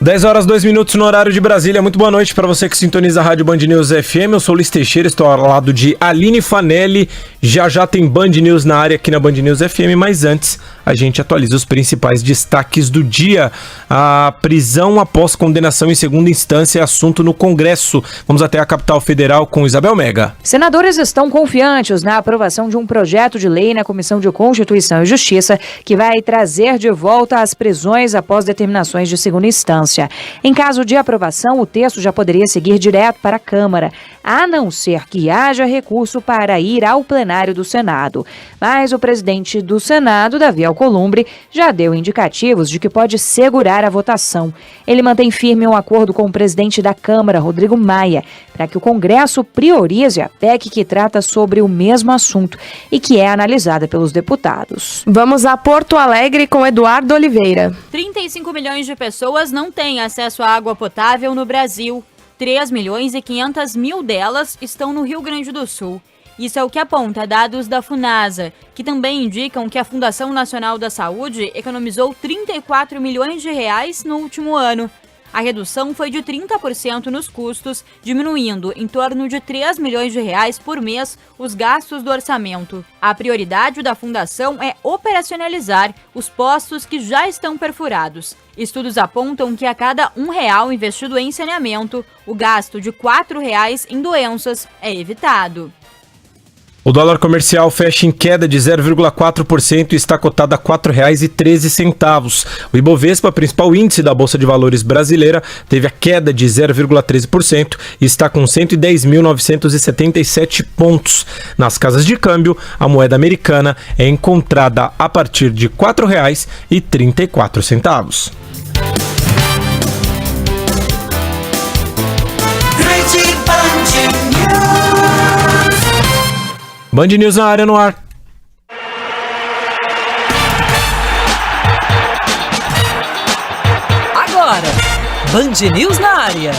10 horas 2 minutos no horário de Brasília. Muito boa noite para você que sintoniza a Rádio Band News FM. Eu sou o Luiz Teixeira, estou ao lado de Aline Fanelli. Já tem Band News na área aqui na Band News FM, mas antes a gente atualiza os principais destaques do dia. A prisão após condenação em segunda instância é assunto no Congresso. Vamos até a capital federal com Isabel Mega. Senadores estão confiantes na aprovação de um projeto de lei na Comissão de Constituição e Justiça que vai trazer de volta as prisões após determinações de segunda instância. Em caso de aprovação, o texto já poderia seguir direto para a Câmara, a não ser que haja recurso para ir ao plenário do Senado. Mas o presidente do Senado, Davi Alcolumbre, já deu indicativos de que pode segurar a votação. Ele mantém firme um acordo com o presidente da Câmara, Rodrigo Maia, para que o Congresso priorize a PEC que trata sobre o mesmo assunto e que é analisada pelos deputados. Vamos a Porto Alegre com Eduardo Oliveira. 35 milhões de pessoas não têm acesso à água potável no Brasil. 3.500.000 delas estão no Rio Grande do Sul. Isso é o que aponta dados da Funasa, que também indicam que a Fundação Nacional da Saúde economizou 34 milhões de reais no último ano. A redução foi de 30% nos custos, diminuindo em torno de 3 milhões de reais por mês os gastos do orçamento. A prioridade da fundação é operacionalizar os postos que já estão perfurados. Estudos apontam que a cada R$1 investido em saneamento, o gasto de R$4 em doenças é evitado. O dólar comercial fecha em queda de 0,4% e está cotado a R$ 4,13. O Ibovespa, principal índice da Bolsa de Valores brasileira, teve a queda de 0,13% e está com 110.977 pontos. Nas casas de câmbio, a moeda americana é encontrada a partir de R$ 4,34. Band News na área, no ar. Agora, Band News na área.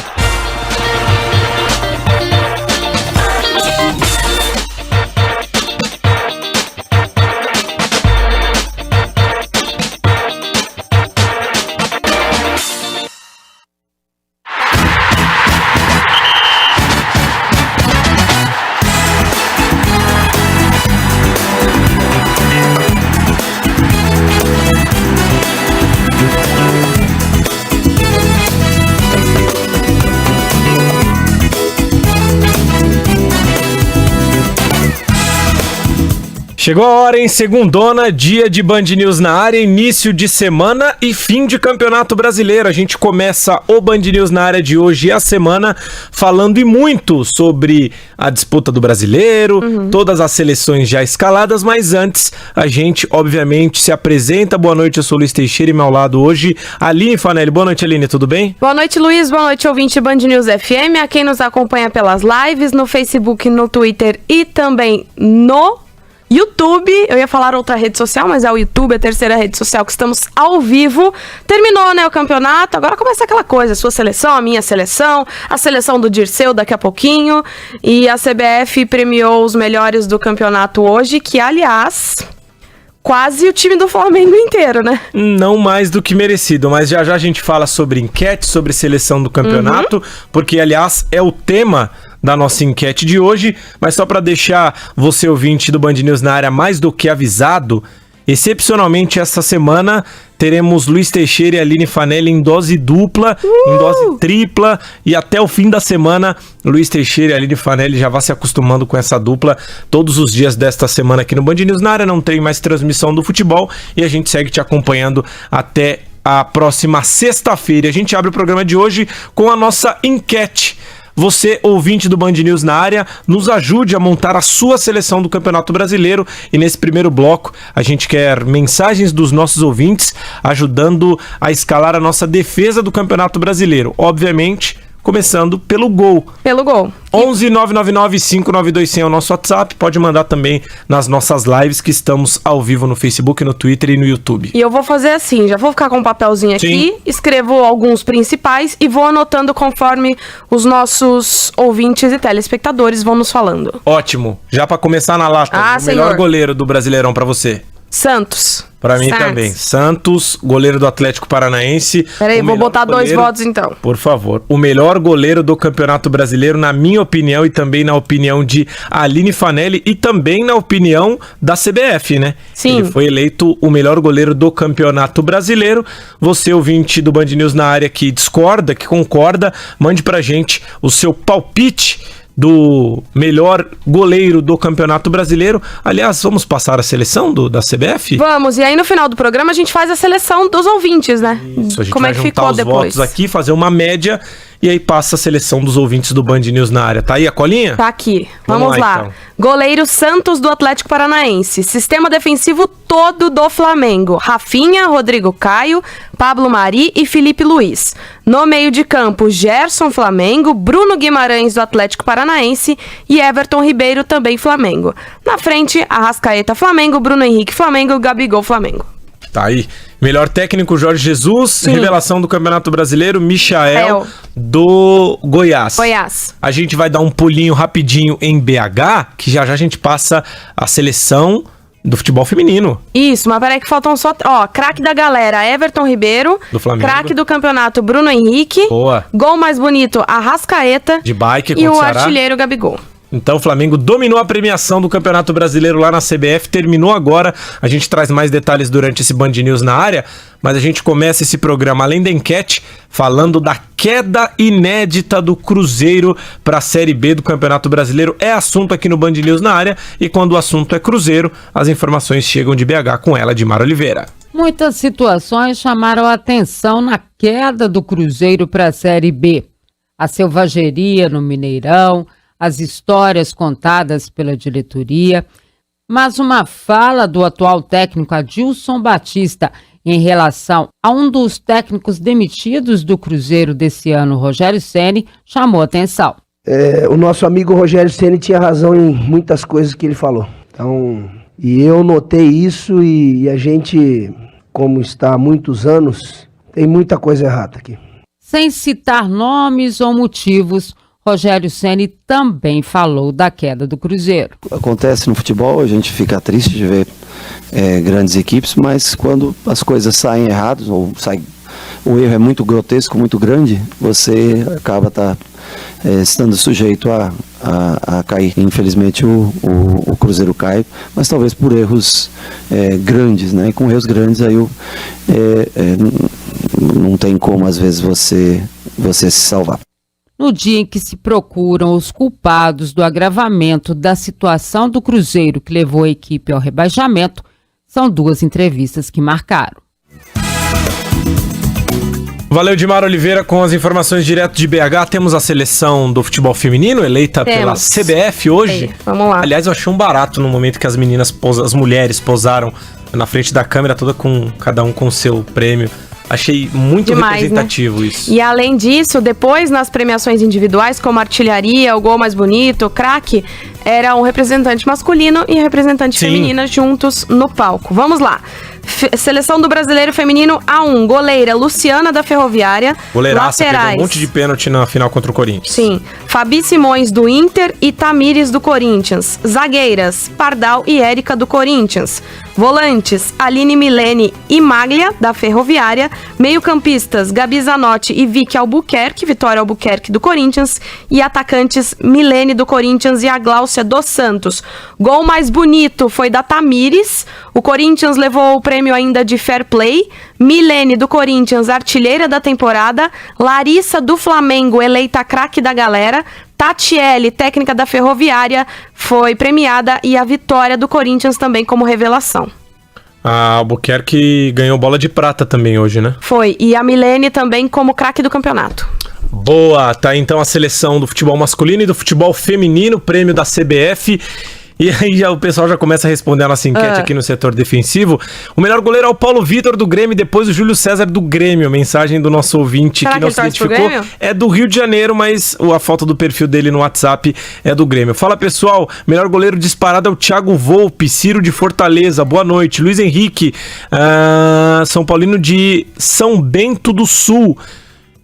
Chegou a hora, hein? Segundona, dia de Band News na área, início de semana e fim de Campeonato Brasileiro. A gente começa o Band News na área de hoje e a semana falando e muito sobre a disputa do Brasileiro, todas as seleções já escaladas, mas antes a gente, obviamente, se apresenta. Boa noite, eu sou o Luiz Teixeira e ao meu lado hoje, Aline Fanelli. Boa noite, Aline, tudo bem? Boa noite, Luiz. Boa noite, ouvinte Band News FM. A quem nos acompanha pelas lives, no Facebook, no Twitter e também no YouTube. Eu ia falar outra rede social, mas é o YouTube, a terceira rede social que estamos ao vivo. Terminou, né, o campeonato, agora começa aquela coisa, sua seleção, a minha seleção, a seleção do Dirceu daqui a pouquinho, e a CBF premiou os melhores do campeonato hoje, que, aliás, quase o time do Flamengo inteiro, né? Não mais do que merecido, mas já a gente fala sobre enquete, sobre seleção do campeonato, porque, aliás, é o tema da nossa enquete de hoje, mas só para deixar você, ouvinte do Band News na área, mais do que avisado, excepcionalmente essa semana teremos Luiz Teixeira e Aline Fanelli em dose dupla, em dose tripla, e até o fim da semana, Luiz Teixeira e Aline Fanelli já vão se acostumando com essa dupla todos os dias desta semana aqui no Band News na área. Não tem mais transmissão do futebol e a gente segue te acompanhando até a próxima sexta-feira. A gente abre o programa de hoje com a nossa enquete. Você, ouvinte do Band News na área, nos ajude a montar a sua seleção do Campeonato Brasileiro. E nesse primeiro bloco, a gente quer mensagens dos nossos ouvintes ajudando a escalar a nossa defesa do Campeonato Brasileiro. Obviamente, começando pelo gol. Pelo gol. 11 999 592 100 é o nosso WhatsApp. Pode mandar também nas nossas lives que estamos ao vivo no Facebook, no Twitter e no YouTube. E eu vou fazer assim, já vou ficar com um papelzinho aqui, escrevo alguns principais e vou anotando conforme os nossos ouvintes e telespectadores vão nos falando. Ótimo. Já pra começar na lata, o melhor goleiro do Brasileirão pra você. Santos. Pra mim também. Santos, goleiro do Atlético Paranaense. Peraí, vou botar dois votos então. Por favor. O melhor goleiro do Campeonato Brasileiro, na minha opinião, e também na opinião de Aline Fanelli, e também na opinião da CBF, né? Sim. Ele foi eleito o melhor goleiro do Campeonato Brasileiro. Você, ouvinte do Band News na área, que discorda, que concorda, mande pra gente o seu palpite do melhor goleiro do Campeonato Brasileiro. Aliás, vamos passar a seleção da CBF? Vamos, e aí no final do programa a gente faz a seleção dos ouvintes, né? Isso, a gente Como vai é que juntar ficou os depois? votos aqui, fazer uma média e aí passa a seleção dos ouvintes do Band News na área. Tá aí a colinha? Tá aqui. Vamos lá. Então. Goleiro Santos do Atlético Paranaense. Sistema defensivo todo do Flamengo. Rafinha, Rodrigo Caio, Pablo Mari e Felipe Luiz. No meio de campo, Gerson Flamengo, Bruno Guimarães do Atlético Paranaense e Everton Ribeiro também Flamengo. Na frente, Arrascaeta Flamengo, Bruno Henrique Flamengo, Gabigol Flamengo. Tá aí. Melhor técnico, Jorge Jesus. Sim. Revelação do Campeonato Brasileiro, Michael do Goiás. Goiás. A gente vai dar um pulinho rapidinho em BH, que já já a gente passa a seleção do futebol feminino. Isso, mas peraí que faltam só... Ó, craque da galera, Everton Ribeiro. Do Flamengo. Craque do campeonato, Bruno Henrique. Boa. Gol mais bonito, Arrascaeta. De bike E contra o o Ceará. artilheiro, Gabigol. Então o Flamengo dominou a premiação do Campeonato Brasileiro lá na CBF, terminou agora. A gente traz mais detalhes durante esse Band News na área, mas a gente começa esse programa, além da enquete, falando da queda inédita do Cruzeiro para a Série B do Campeonato Brasileiro. É assunto aqui no Band News na área, e quando o assunto é Cruzeiro, as informações chegam de BH com ela, Dimar Oliveira. Muitas situações chamaram a atenção na queda do Cruzeiro para a Série B. A selvageria no Mineirão, as histórias contadas pela diretoria, mas uma fala do atual técnico Adilson Batista em relação a um dos técnicos demitidos do Cruzeiro desse ano, Rogério Ceni, chamou atenção. O nosso amigo Rogério Ceni tinha razão em muitas coisas que ele falou. Então, e eu notei isso, e a gente, como está há muitos anos, tem muita coisa errada aqui. Sem citar nomes ou motivos, Rogério Ceni também falou da queda do Cruzeiro. Acontece no futebol, a gente fica triste de ver grandes equipes, mas quando as coisas saem erradas, ou o erro é muito grotesco, muito grande, você acaba estando sujeito a cair. Infelizmente o Cruzeiro cai, mas talvez por erros grandes, né? E com erros grandes aí não tem como às vezes você se salvar. No dia em que se procuram os culpados do agravamento da situação do Cruzeiro que levou a equipe ao rebaixamento, são duas entrevistas que marcaram. Valeu, Dimar Oliveira, com as informações direto de BH. Temos a seleção do futebol feminino, eleita pela CBF hoje. Vamos lá. Aliás, eu achei um barato no momento que as mulheres posaram na frente da câmera, toda com cada um com o seu prêmio. Achei muito demais, representativo, né? Isso. E além disso, depois nas premiações individuais, como artilharia, o gol mais bonito, o craque, era um representante masculino e representante feminina juntos no palco. Vamos lá. Seleção do Brasileiro Feminino A1, goleira Luciana da Ferroviária. Goleiraça, pegou laterais. um monte de pênalti na final contra o Corinthians. Sim. Fabi Simões do Inter e Tamires do Corinthians. Zagueiras, Pardal e Érica do Corinthians. Volantes, Aline Milene e Maglia da Ferroviária. Meio-campistas, Gabi Zanotti e Vicky Albuquerque, Vitória Albuquerque do Corinthians. E atacantes, Milene do Corinthians e a Gláucia dos Santos. Gol mais bonito foi da Tamires. O Corinthians levou o prêmio ainda de Fair Play. Milene do Corinthians, artilheira da temporada. Larissa do Flamengo, eleita craque da galera. Tatiele, técnica da Ferroviária, foi premiada, e a Vitória do Corinthians também como revelação. A Albuquerque ganhou bola de prata também hoje, né? Foi, e a Milene também como craque do campeonato. Boa, tá então a seleção do futebol masculino e do futebol feminino, prêmio da CBF. E aí o pessoal já começa a responder a nossa enquete aqui no setor defensivo. O melhor goleiro é o Paulo Vitor do Grêmio, depois o Júlio César do Grêmio. Mensagem do nosso ouvinte que não se identificou. É do Rio de Janeiro, mas a foto do perfil dele no WhatsApp é do Grêmio. Fala, pessoal, melhor goleiro disparado é o Thiago Volpe, Ciro de Fortaleza, boa noite. Luiz Henrique, São Paulino de São Bento do Sul.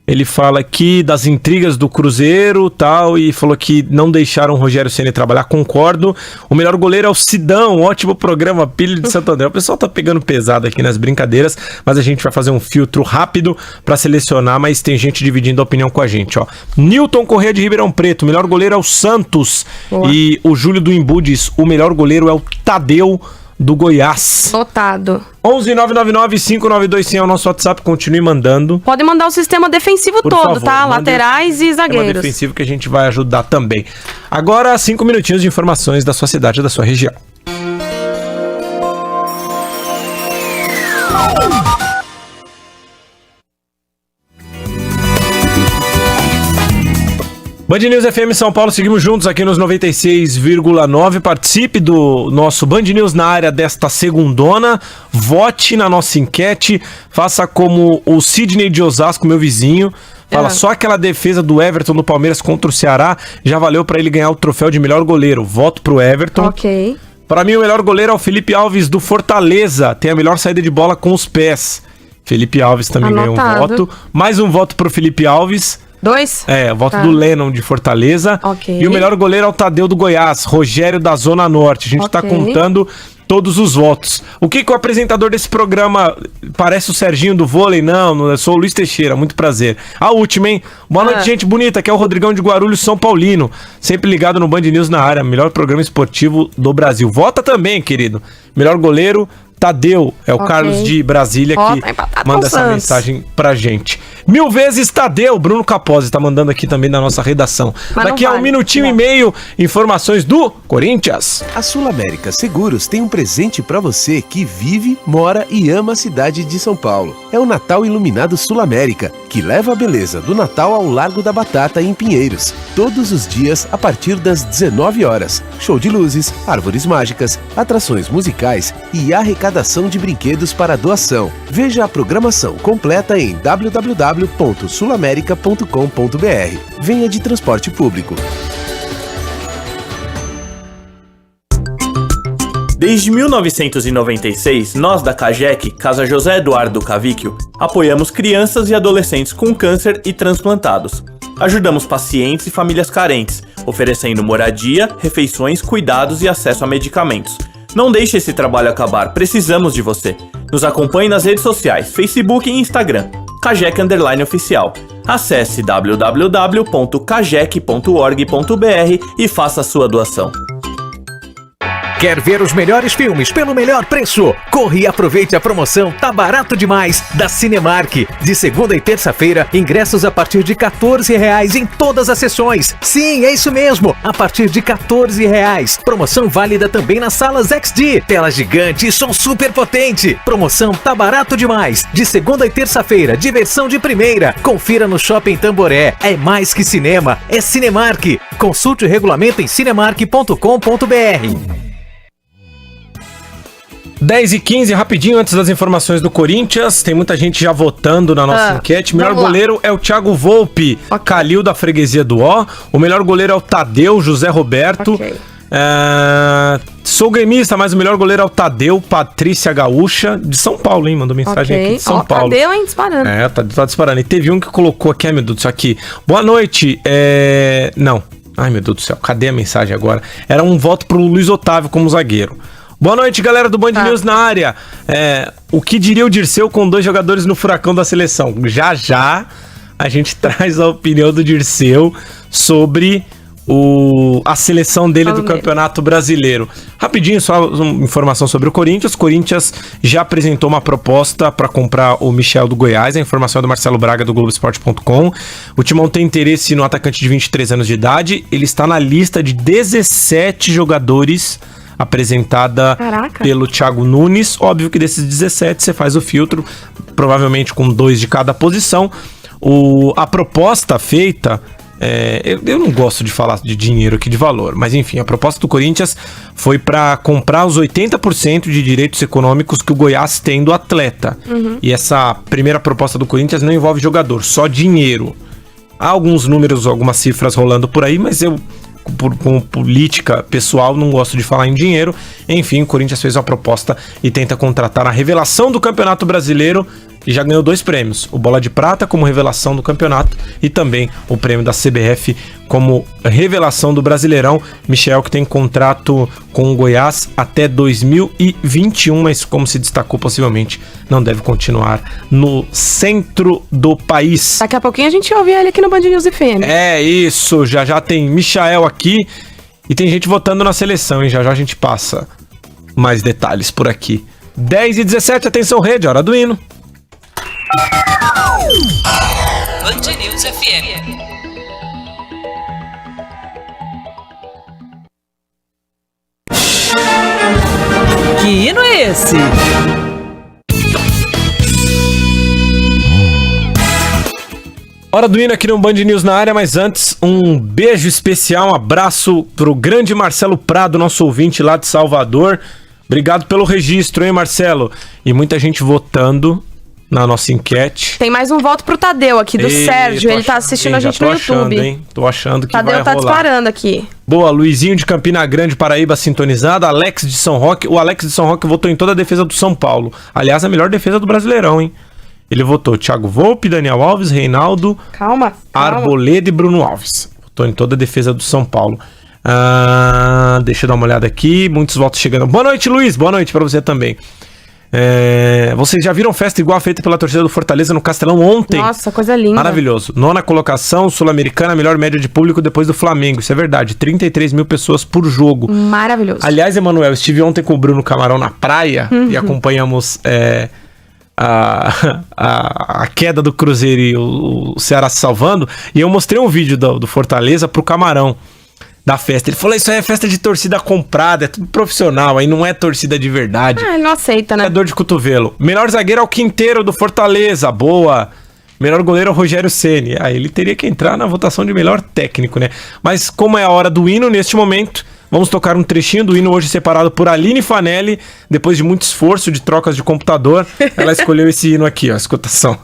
Ele fala aqui das intrigas do Cruzeiro tal, e falou que não deixaram o Rogério Ceni trabalhar. Concordo. O melhor goleiro é o Sidão. Ótimo programa, Pilha de Santo André. O pessoal tá pegando pesado aqui nas brincadeiras, mas a gente vai fazer um filtro rápido pra selecionar, mas tem gente dividindo a opinião com a gente, ó. Nilton Corrêa de Ribeirão Preto. O melhor goleiro é o Santos. Boa. E o Júlio do Imbu diz, o melhor goleiro é o Tadeu do Goiás. Notado. 11-999-592-100 é o nosso WhatsApp, continue mandando. Pode mandar o sistema defensivo Por todo, favor, tá? mande Laterais e o sistema zagueiros. defensivo que a gente vai ajudar também. Agora, 5 minutinhos de informações da sua cidade e da sua região. Band News FM São Paulo, seguimos juntos aqui nos 96,9. Participe do nosso Band News na área desta segundona. Vote na nossa enquete. Faça como o Sidney de Osasco, meu vizinho. Fala, só aquela defesa do Everton do Palmeiras contra o Ceará já valeu pra ele ganhar o troféu de melhor goleiro. Voto pro Everton. Ok. Pra mim, o melhor goleiro é o Felipe Alves do Fortaleza. Tem a melhor saída de bola com os pés. Felipe Alves também ganhou um voto. Mais um voto pro Felipe Alves. 2? É, voto do Lennon de Fortaleza. Ok. E o melhor goleiro é o Tadeu do Goiás, Rogério da Zona Norte. A gente tá contando todos os votos. O que o apresentador desse programa parece o Serginho do vôlei? Não, eu sou o Luiz Teixeira, muito prazer. A última, hein? Boa noite, gente bonita, que é o Rodrigão de Guarulhos, São Paulino. Sempre ligado no Band News na área, melhor programa esportivo do Brasil. Vota também, querido. Melhor goleiro, Tadeu, é o Carlos de Brasília que manda essa mensagem pra gente. 1000 vezes Tadeu, Bruno Capozzi tá mandando aqui também na nossa redação. Mas daqui a um minutinho e meio, informações do Corinthians. A Sul América Seguros tem um presente pra você que vive, mora e ama a cidade de São Paulo. É o Natal Iluminado Sul América, que leva a beleza do Natal ao Largo da Batata em Pinheiros. Todos os dias a partir das 19 horas. Show de luzes, árvores mágicas, atrações musicais e arrecadação de brinquedos para doação. Veja a programação completa em www.sulamerica.com.br. Venha de transporte público. Desde 1996, nós da CAGEC, Casa José Eduardo Cavicchio, apoiamos crianças e adolescentes com câncer e transplantados. Ajudamos pacientes e famílias carentes, oferecendo moradia, refeições, cuidados e acesso a medicamentos. Não deixe esse trabalho acabar, precisamos de você. Nos acompanhe nas redes sociais, Facebook e Instagram, CAGEC_oficial. Acesse www.cagec.org.br e faça a sua doação. Quer ver os melhores filmes pelo melhor preço? Corre e aproveite a promoção Tá Barato Demais da Cinemark. De segunda e terça-feira, ingressos a partir de R$14 em todas as sessões. Sim, é isso mesmo, a partir de R$14. Promoção válida também nas salas XD. Tela gigante e som super potente. Promoção Tá Barato Demais. De segunda e terça-feira, diversão de primeira. Confira no Shopping Tamboré. É mais que cinema, é Cinemark. Consulte o regulamento em cinemark.com.br. 10h15, rapidinho, antes das informações do Corinthians. Tem muita gente já votando na nossa enquete. O melhor goleiro é o Thiago Volpe, Calil da freguesia do Ó. O melhor goleiro é o Tadeu, José Roberto. Sou gremista, mas o melhor goleiro é o Tadeu, Patrícia Gaúcha, de São Paulo, hein? Mandou mensagem aqui de São Paulo. Tadeu, hein? Disparando. Tá disparando. E teve um que colocou aqui, ai meu Deus do céu, aqui. Boa noite, Não. Ai meu Deus do céu, cadê a mensagem agora? Era um voto pro Luiz Otávio como zagueiro. Boa noite, galera do Band News na área. O que diria o Dirceu com 2 jogadores no furacão da seleção? Já a gente traz a opinião do Dirceu sobre a seleção dele do Campeonato Brasileiro. Rapidinho, só uma informação sobre o Corinthians. O Corinthians já apresentou uma proposta para comprar o Michel do Goiás. A informação é do Marcelo Braga, do Globoesporte.com. O Timão tem interesse no atacante de 23 anos de idade. Ele está na lista de 17 jogadores apresentada pelo Thiago Nunes. Óbvio que desses 17 você faz o filtro, provavelmente com 2 de cada posição. A proposta feita, eu não gosto de falar de dinheiro aqui, de valor, mas enfim, a proposta do Corinthians foi para comprar os 80% de direitos econômicos que o Goiás tem do atleta. E essa primeira proposta do Corinthians não envolve jogador, só dinheiro. Há alguns números, algumas cifras rolando por aí, mas eu, com política pessoal, não gosto de falar em dinheiro. Enfim, o Corinthians fez uma proposta e tenta contratar a revelação do Campeonato Brasileiro, e já ganhou 2 prêmios. O Bola de Prata como revelação do campeonato e também o prêmio da CBF como revelação do Brasileirão. Michel, que tem contrato com o Goiás até 2021, mas como se destacou, possivelmente não deve continuar no centro do país. Daqui a pouquinho a gente ouve ele aqui no Band News FM. É isso, já tem Michael aqui e tem gente votando na seleção, hein? Já a gente passa mais detalhes por aqui. 10h17, atenção rede, hora do hino. Band News FM. Que hino é esse? Hora do hino aqui no Band News na área, mas antes, um beijo especial, um abraço pro grande Marcelo Prado, nosso ouvinte lá de Salvador. Obrigado pelo registro, hein, Marcelo? E muita gente votando na nossa enquete. Tem mais um voto pro Tadeu aqui, do Sérgio. Ele tá assistindo a gente no YouTube. Tô achando que Tadeu vai tá rolar. disparando aqui. Boa, Luizinho de Campina Grande, Paraíba, sintonizado. Alex de São Roque. O Alex de São Roque votou em toda a defesa do São Paulo. Aliás, a melhor defesa do Brasileirão, hein? Ele votou Thiago Volpe, Daniel Alves, Reinaldo, Calma. Arboleda e Bruno Alves. Votou em toda a defesa do São Paulo. Deixa eu dar uma olhada aqui. Muitos votos chegando. Boa noite, Luiz. Boa noite pra você também. Vocês já viram festa igual a feita pela torcida do Fortaleza no Castelão ontem? Nossa, coisa linda. Maravilhoso. 9ª colocação, Sul-Americana, melhor média de público depois do Flamengo. Isso é verdade. 33 mil pessoas por jogo. Maravilhoso. Aliás, Emanuel, estive ontem com o Bruno Camarão na praia e acompanhamos a queda do Cruzeiro e o Ceará se salvando. E eu mostrei um vídeo do Fortaleza pro Camarão da festa. Ele falou, isso aí é festa de torcida comprada, é tudo profissional, aí não é torcida de verdade. Ele não aceita, né? É dor de cotovelo. Melhor zagueiro é o Quinteiro do Fortaleza, boa. Melhor goleiro é o Rogério Ceni. Aí ele teria que entrar na votação de melhor técnico, né? Mas como é a hora do hino, neste momento, vamos tocar um trechinho do hino hoje separado por Aline Fanelli. Depois de muito esforço de trocas de computador, ela escolheu esse hino aqui, ó, escutação.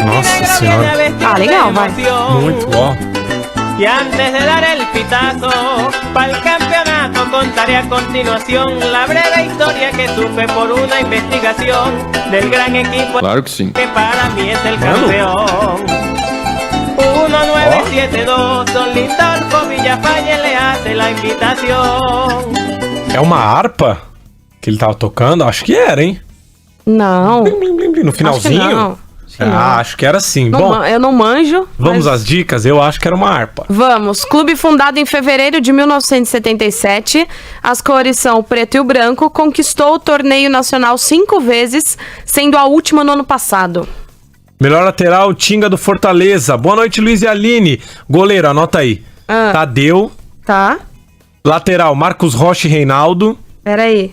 Nossa senhora. Legal, vai. Muito bom. Y antes de dar el pitazo para el campeonato contaré a continuación la breve historia que supe por una investigación del gran equipo Claro que sim. que para mí es el campeón. 1972 Don Lindolfo Villafañe le hace la invitación. É uma harpa que ele tava tocando? Acho que era, hein? Não. No finalzinho? Acho que não. Acho que era sim. Não, Bom, eu não manjo. vamos às dicas? Eu acho que era uma harpa. Vamos. Clube fundado em fevereiro de 1977. As cores são o preto e o branco. Conquistou o torneio nacional 5 vezes, sendo a última no ano passado. Melhor lateral, Tinga do Fortaleza. Boa noite, Luiz e Aline. Goleiro, anota aí. Tadeu. Tá. Lateral, Marcos Rocha e Reinaldo. Peraí.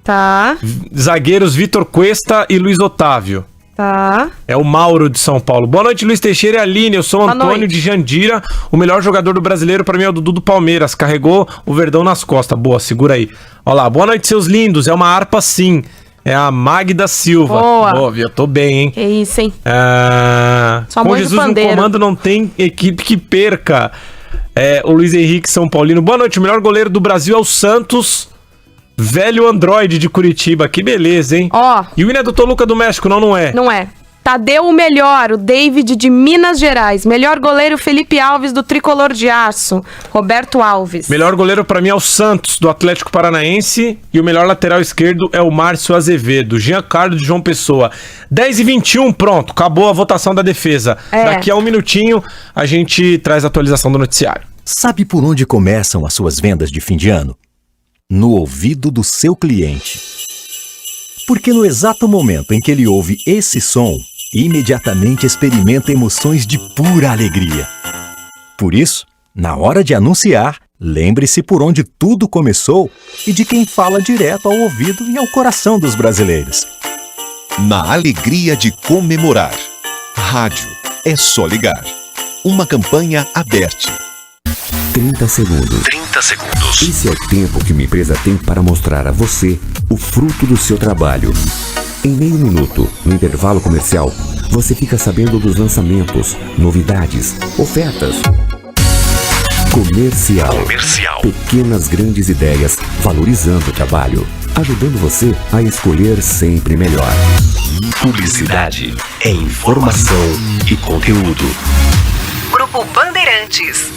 Tá. Zagueiros, Vitor Cuesta e Luiz Otávio. Tá. É o Mauro de São Paulo. Boa noite, Luiz Teixeira e Aline. Eu sou o Antônio de Jandira. O melhor jogador do brasileiro para mim é o Dudu do Palmeiras. Carregou o Verdão nas costas. Boa, segura aí. Olha lá. Boa noite, seus lindos. É uma harpa sim. É a Magda Silva. Boa. Eu tô bem, hein? É isso, hein? Sua Com mãe Jesus do no pandeiro. comando não tem equipe que perca. O Luiz Henrique São Paulino. Boa noite. O melhor goleiro do Brasil é o Santos. Velho Android de Curitiba. Que beleza, hein? Ó. E o hino é do Toluca do México, não é? Não é. Tadeu o melhor, o David de Minas Gerais. Melhor goleiro, Felipe Alves do Tricolor de Aço. Roberto Alves. Melhor goleiro pra mim é o Santos, do Atlético Paranaense. E o melhor lateral esquerdo é o Márcio Azevedo. Giancarlo de João Pessoa. 10h21, pronto. Acabou a votação da defesa. Daqui a um minutinho a gente traz a atualização do noticiário. Sabe por onde começam as suas vendas de fim de ano? No ouvido do seu cliente. Porque no exato momento em que ele ouve esse som, imediatamente experimenta emoções de pura alegria. Por isso, na hora de anunciar, lembre-se por onde tudo começou e de quem fala direto ao ouvido e ao coração dos brasileiros. Na alegria de comemorar. Rádio é só ligar. Uma campanha aberta. 30 segundos. 30 segundos. Esse é o tempo que uma empresa tem para mostrar a você o fruto do seu trabalho. Em meio minuto, no intervalo comercial, você fica sabendo dos lançamentos, novidades, ofertas. Comercial. Pequenas grandes ideias, valorizando o trabalho, ajudando você a escolher sempre melhor. Publicidade é informação e conteúdo. Grupo Bandeirantes.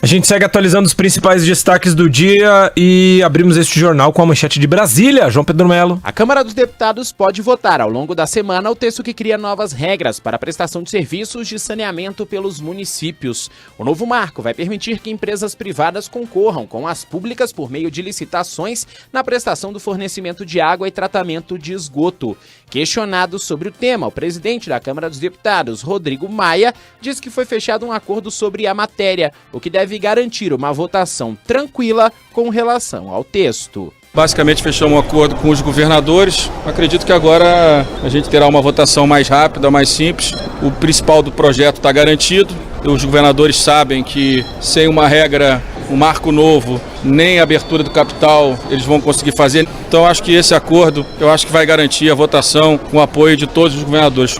A gente segue atualizando os principais destaques do dia e abrimos este jornal com a manchete de Brasília. João Pedro Melo. A Câmara dos Deputados pode votar ao longo da semana o texto que cria novas regras para a prestação de serviços de saneamento pelos municípios. O novo marco vai permitir que empresas privadas concorram com as públicas por meio de licitações na prestação do fornecimento de água e tratamento de esgoto. Questionado sobre o tema, o presidente da Câmara dos Deputados, Rodrigo Maia, disse que foi fechado um acordo sobre a matéria, o que deve garantir uma votação tranquila com relação ao texto. Basicamente fechamos um acordo com os governadores. Acredito que agora a gente terá uma votação mais rápida, mais simples. O principal do projeto está garantido. Os governadores sabem que sem uma regra, um marco novo, nem a abertura do capital eles vão conseguir fazer. Então acho que esse acordo, que vai garantir a votação com o apoio de todos os governadores.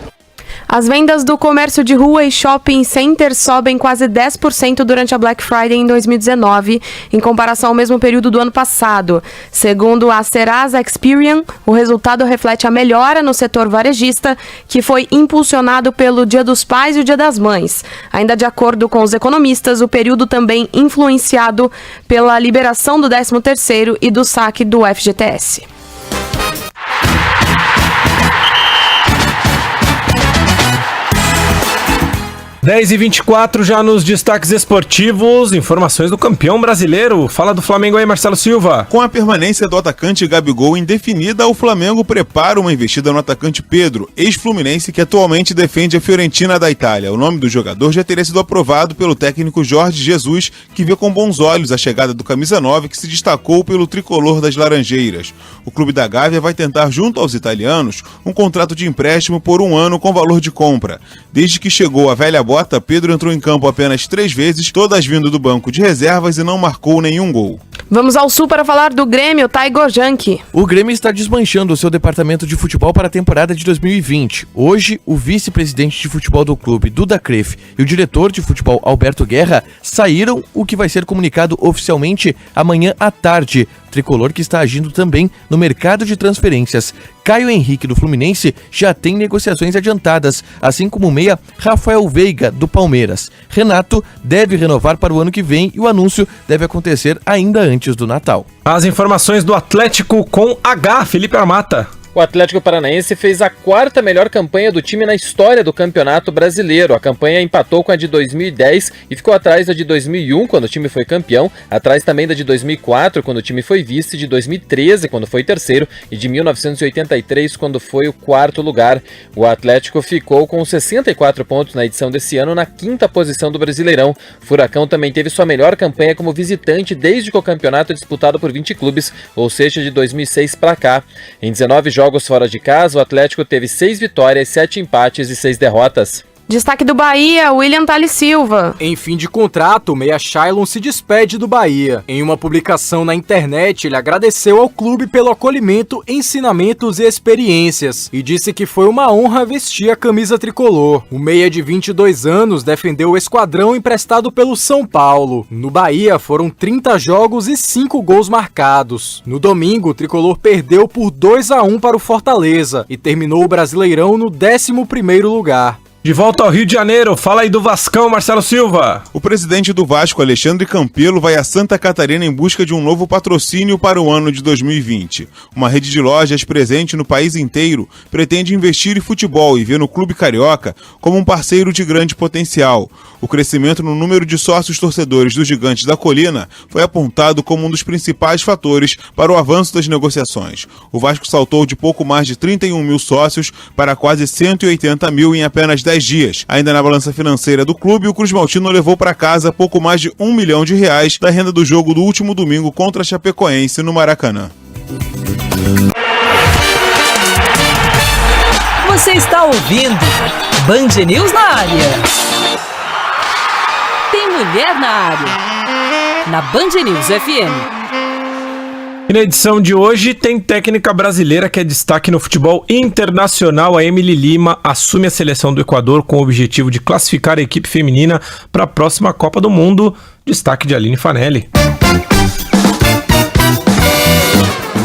As vendas do comércio de rua e shopping center sobem quase 10% durante a Black Friday em 2019, em comparação ao mesmo período do ano passado. Segundo a Serasa Experian, o resultado reflete a melhora no setor varejista, que foi impulsionado pelo Dia dos Pais e o Dia das Mães. Ainda de acordo com os economistas, o período também influenciado pela liberação do 13º e do saque do FGTS. 10h24 já nos destaques esportivos, informações do campeão brasileiro. Fala do Flamengo aí, Marcelo Silva. Com a permanência do atacante Gabigol indefinida, o Flamengo prepara uma investida no atacante Pedro, ex-fluminense, que atualmente defende a Fiorentina da Itália. O nome do jogador já teria sido aprovado pelo técnico Jorge Jesus, que vê com bons olhos a chegada do camisa 9, que se destacou pelo tricolor das Laranjeiras. O clube da Gávea vai tentar, junto aos italianos, um contrato de empréstimo por 1 ano com valor de compra. Desde que chegou a velha Pedro entrou em campo apenas 3 vezes, todas vindo do banco de reservas, e não marcou nenhum gol. Vamos ao Sul para falar do Grêmio, Taigo Jank. O Grêmio está desmanchando o seu departamento de futebol para a temporada de 2020. Hoje, o vice-presidente de futebol do clube, Duda Kreff, e o diretor de futebol, Alberto Guerra, saíram, o que vai ser comunicado oficialmente amanhã à tarde. Tricolor que está agindo também no mercado de transferências. Caio Henrique, do Fluminense, já tem negociações adiantadas, assim como o meia Rafael Veiga, do Palmeiras. Renato deve renovar para o ano que vem e o anúncio deve acontecer ainda antes do Natal. As informações do Atlético com H, Felipe Armata. O Atlético Paranaense fez a 4ª melhor campanha do time na história do Campeonato Brasileiro. A campanha empatou com a de 2010 e ficou atrás da de 2001, quando o time foi campeão, atrás também da de 2004, quando o time foi vice, de 2013, quando foi terceiro, e de 1983, quando foi o 4º lugar. O Atlético ficou com 64 pontos na edição desse ano, na 5ª posição do Brasileirão. O Furacão também teve sua melhor campanha como visitante desde que o campeonato é disputado por 20 clubes, ou seja, de 2006 para cá. Em 19 jogos fora de casa, o Atlético teve 6 vitórias, 7 empates e 6 derrotas. Destaque do Bahia, William Tales Silva. Em fim de contrato, o meia Shailon se despede do Bahia. Em uma publicação na internet, ele agradeceu ao clube pelo acolhimento, ensinamentos e experiências e disse que foi uma honra vestir a camisa tricolor. O meia de 22 anos defendeu o esquadrão emprestado pelo São Paulo. No Bahia foram 30 jogos e 5 gols marcados. No domingo, o tricolor perdeu por 2-1 para o Fortaleza e terminou o Brasileirão no 11º lugar. De volta ao Rio de Janeiro, fala aí do Vascão, Marcelo Silva. O presidente do Vasco, Alexandre Campelo, vai a Santa Catarina em busca de um novo patrocínio para o ano de 2020. Uma rede de lojas presente no país inteiro pretende investir em futebol e vê no Clube Carioca como um parceiro de grande potencial. O crescimento no número de sócios torcedores dos Gigantes da Colina foi apontado como um dos principais fatores para o avanço das negociações. O Vasco saltou de pouco mais de 31 mil sócios para quase 180 mil em apenas 10 dias. Ainda na balança financeira do clube, o Cruz Maltino levou para casa pouco mais de R$1 milhão da renda do jogo do último domingo contra a Chapecoense no Maracanã. Você está ouvindo Band News na área. Tem mulher na área. Na Band News FM. E na edição de hoje tem técnica brasileira que é destaque no futebol internacional. A Emily Lima assume a seleção do Equador com o objetivo de classificar a equipe feminina para a próxima Copa do Mundo. Destaque de Aline Fanelli.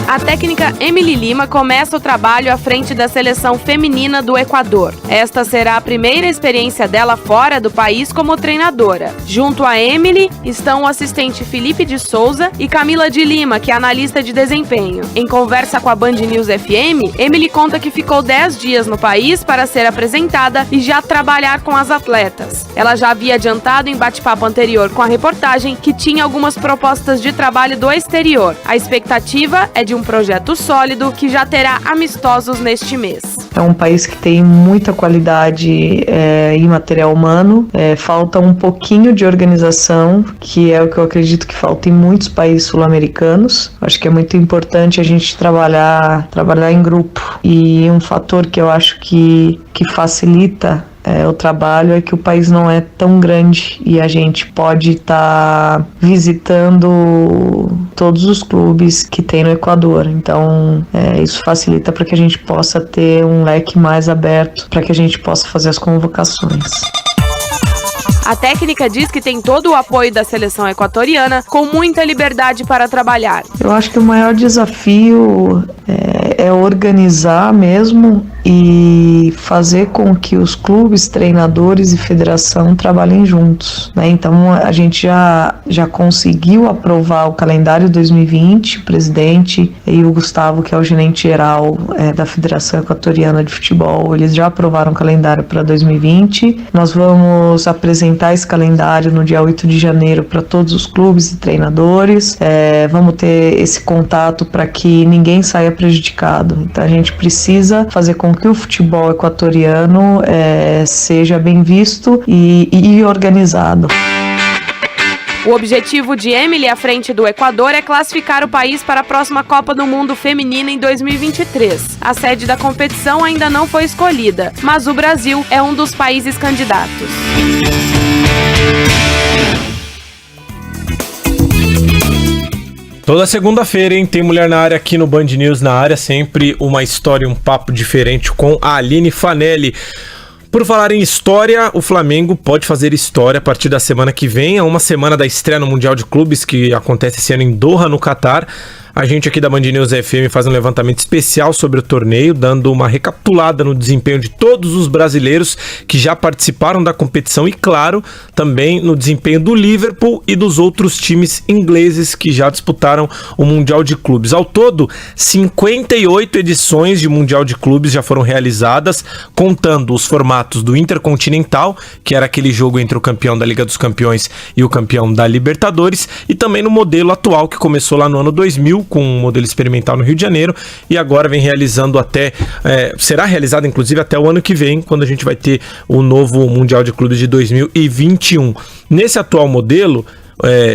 A técnica Emily Lima começa o trabalho à frente da seleção feminina do Equador. Esta será a primeira experiência dela fora do país como treinadora. Junto a Emily estão o assistente Felipe de Souza e Camila de Lima, que é analista de desempenho. Em conversa com a Band News FM, Emily conta que ficou 10 dias no país para ser apresentada e já trabalhar com as atletas. Ela já havia adiantado em bate-papo anterior com a reportagem que tinha algumas propostas de trabalho do exterior. A expectativa é de um projeto sólido que já terá amistosos neste mês. É um país que tem muita qualidade em material humano, falta um pouquinho de organização, que é o que eu acredito que falta em muitos países sul-americanos. Acho que é muito importante a gente trabalhar em grupo, e um fator que eu acho que facilita o trabalho é que o país não é tão grande e a gente pode estar visitando todos os clubes que tem no Equador. Então isso facilita para que a gente possa ter um leque mais aberto, para que a gente possa fazer as convocações. A técnica diz que tem todo o apoio da seleção equatoriana, com muita liberdade para trabalhar. Eu acho que o maior desafio é organizar mesmo e fazer com que os clubes, treinadores e federação trabalhem juntos, né? Então a gente já conseguiu aprovar o calendário 2020, o presidente e o Gustavo, que é o gerente geral da Federação Equatoriana de Futebol, eles já aprovaram o calendário para 2020. Nós vamos apresentar esse calendário no dia 8 de janeiro para todos os clubes e treinadores. Vamos ter esse contato para que ninguém saia prejudicado. Então a gente precisa fazer com que o futebol equatoriano seja bem visto e organizado. O objetivo de Emily à frente do Equador é classificar o país para a próxima Copa do Mundo Feminina em 2023. A sede da competição ainda não foi escolhida, mas o Brasil é um dos países candidatos. Toda segunda-feira, hein? Tem Mulher na Área aqui no Band News na Área. Sempre uma história, um papo diferente com a Aline Fanelli. Por falar em história, o Flamengo pode fazer história a partir da semana que vem. É uma semana da estreia no Mundial de Clubes, que acontece esse ano em Doha, no Catar. A gente aqui da Band News FM faz um levantamento especial sobre o torneio, dando uma recapitulada no desempenho de todos os brasileiros que já participaram da competição e, claro, também no desempenho do Liverpool e dos outros times ingleses que já disputaram o Mundial de Clubes. Ao todo, 58 edições de Mundial de Clubes já foram realizadas, contando os formatos do Intercontinental, que era aquele jogo entre o campeão da Liga dos Campeões e o campeão da Libertadores, e também no modelo atual que começou lá no ano 2000, com um modelo experimental no Rio de Janeiro, e agora vem realizando será realizado inclusive até o ano que vem, quando a gente vai ter o novo Mundial de Clubes de 2021. Nesse atual modelo,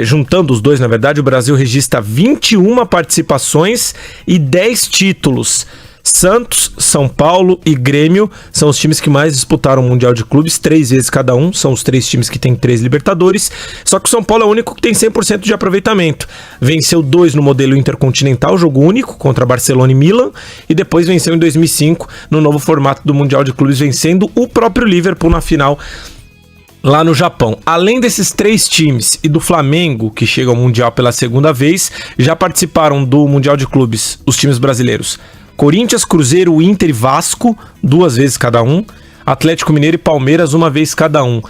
juntando os dois, na verdade, o Brasil registra 21 participações e 10 títulos. Santos, São Paulo e Grêmio são os times que mais disputaram o Mundial de Clubes, 3 vezes cada um, são os 3 times que têm 3 Libertadores, só que o São Paulo é o único que tem 100% de aproveitamento. Venceu 2 no modelo Intercontinental, jogo único, contra Barcelona e Milan, e depois venceu em 2005 no novo formato do Mundial de Clubes, vencendo o próprio Liverpool na final lá no Japão. Além desses 3 times e do Flamengo, que chega ao Mundial pela segunda vez, já participaram do Mundial de Clubes os times brasileiros: Corinthians, Cruzeiro, Inter e Vasco, 2 vezes cada um. Atlético Mineiro e Palmeiras, 1 vez cada um.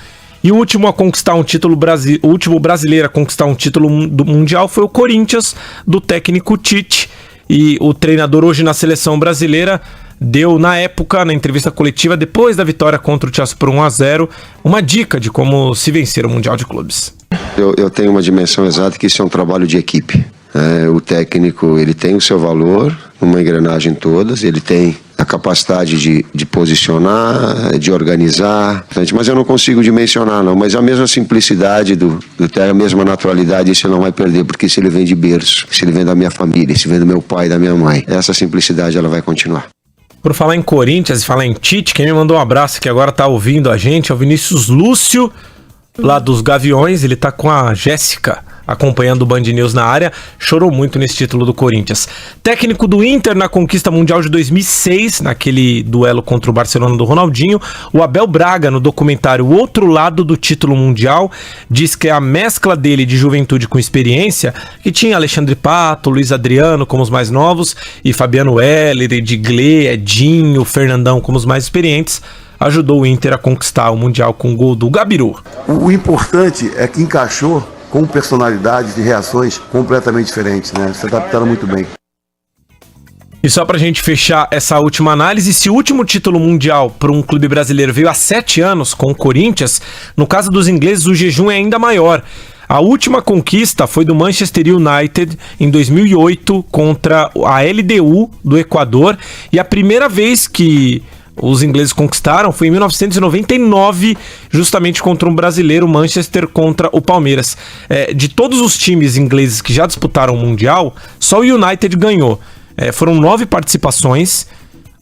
E o último a conquistar um título o último brasileiro a conquistar um título do Mundial foi o Corinthians, do técnico Tite. E o treinador hoje na seleção brasileira deu, na época, na entrevista coletiva, depois da vitória contra o Chelsea por 1-0, uma dica de como se vencer o Mundial de Clubes. Eu tenho uma dimensão exata que isso é um trabalho de equipe. O técnico, ele tem o seu valor, uma engrenagem todas, ele tem a capacidade de posicionar, de organizar, mas eu não consigo dimensionar não, mas a mesma simplicidade a mesma naturalidade, isso não vai perder, porque se ele vem de berço, se ele vem da minha família, se vem do meu pai, da minha mãe, essa simplicidade ela vai continuar. Por falar em Corinthians e falar em Tite, quem me mandou um abraço que agora tá ouvindo a gente é o Vinícius Lúcio, lá dos Gaviões. Ele tá com a Jéssica acompanhando o Band News na área, chorou muito nesse título do Corinthians. Técnico do Inter na conquista mundial de 2006, naquele duelo contra o Barcelona do Ronaldinho, o Abel Braga, no documentário O Outro Lado do Título Mundial, diz que é a mescla dele de juventude com experiência, que tinha Alexandre Pato, Luiz Adriano como os mais novos, e Fabiano Heller, Edgley, Edinho, Fernandão como os mais experientes, ajudou o Inter a conquistar o Mundial com o gol do Gabiru. O importante é que encaixou com personalidades e reações completamente diferentes, né? Se adaptaram muito bem. E só pra gente fechar essa última análise, se o último título mundial para um clube brasileiro veio há 7 anos com o Corinthians, no caso dos ingleses o jejum é ainda maior. A última conquista foi do Manchester United em 2008 contra a LDU do Equador, e a primeira vez que os ingleses conquistaram foi em 1999, justamente contra um brasileiro, Manchester contra o Palmeiras. De todos os times ingleses que já disputaram o Mundial, só o United ganhou. Foram 9 participações.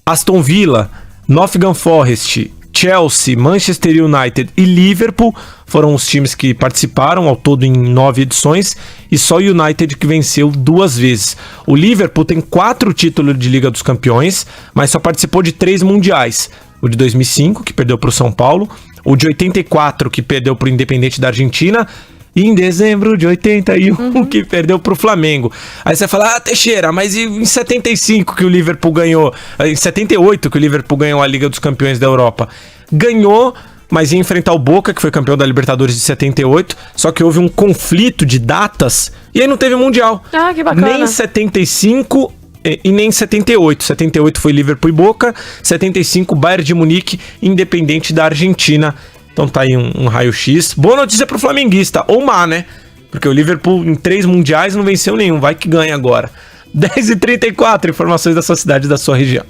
Aston Villa, Nottingham Forest, Chelsea, Manchester United e Liverpool foram os times que participaram, ao todo em 9 edições, e só o United que venceu 2 vezes. O Liverpool tem 4 títulos de Liga dos Campeões, mas só participou de 3 mundiais. O de 2005, que perdeu para o São Paulo, o de 84, que perdeu para o Independente da Argentina, e em dezembro de 81, que perdeu pro Flamengo. Aí você fala, Teixeira, mas e em 75 que o Liverpool ganhou, em 78 que o Liverpool ganhou a Liga dos Campeões da Europa? Ganhou, mas ia enfrentar o Boca, que foi campeão da Libertadores de 78, só que houve um conflito de datas, e aí não teve Mundial. Ah, que bacana. Nem em 75... e nem em 78. 78 foi Liverpool e Boca, 75 Bayern de Munique, Independente da Argentina. Então tá aí um raio-x. Boa notícia pro flamenguista, ou má, né? Porque o Liverpool em 3 mundiais não venceu nenhum, vai que ganha agora. 10h34, informações da sua cidade e da sua região.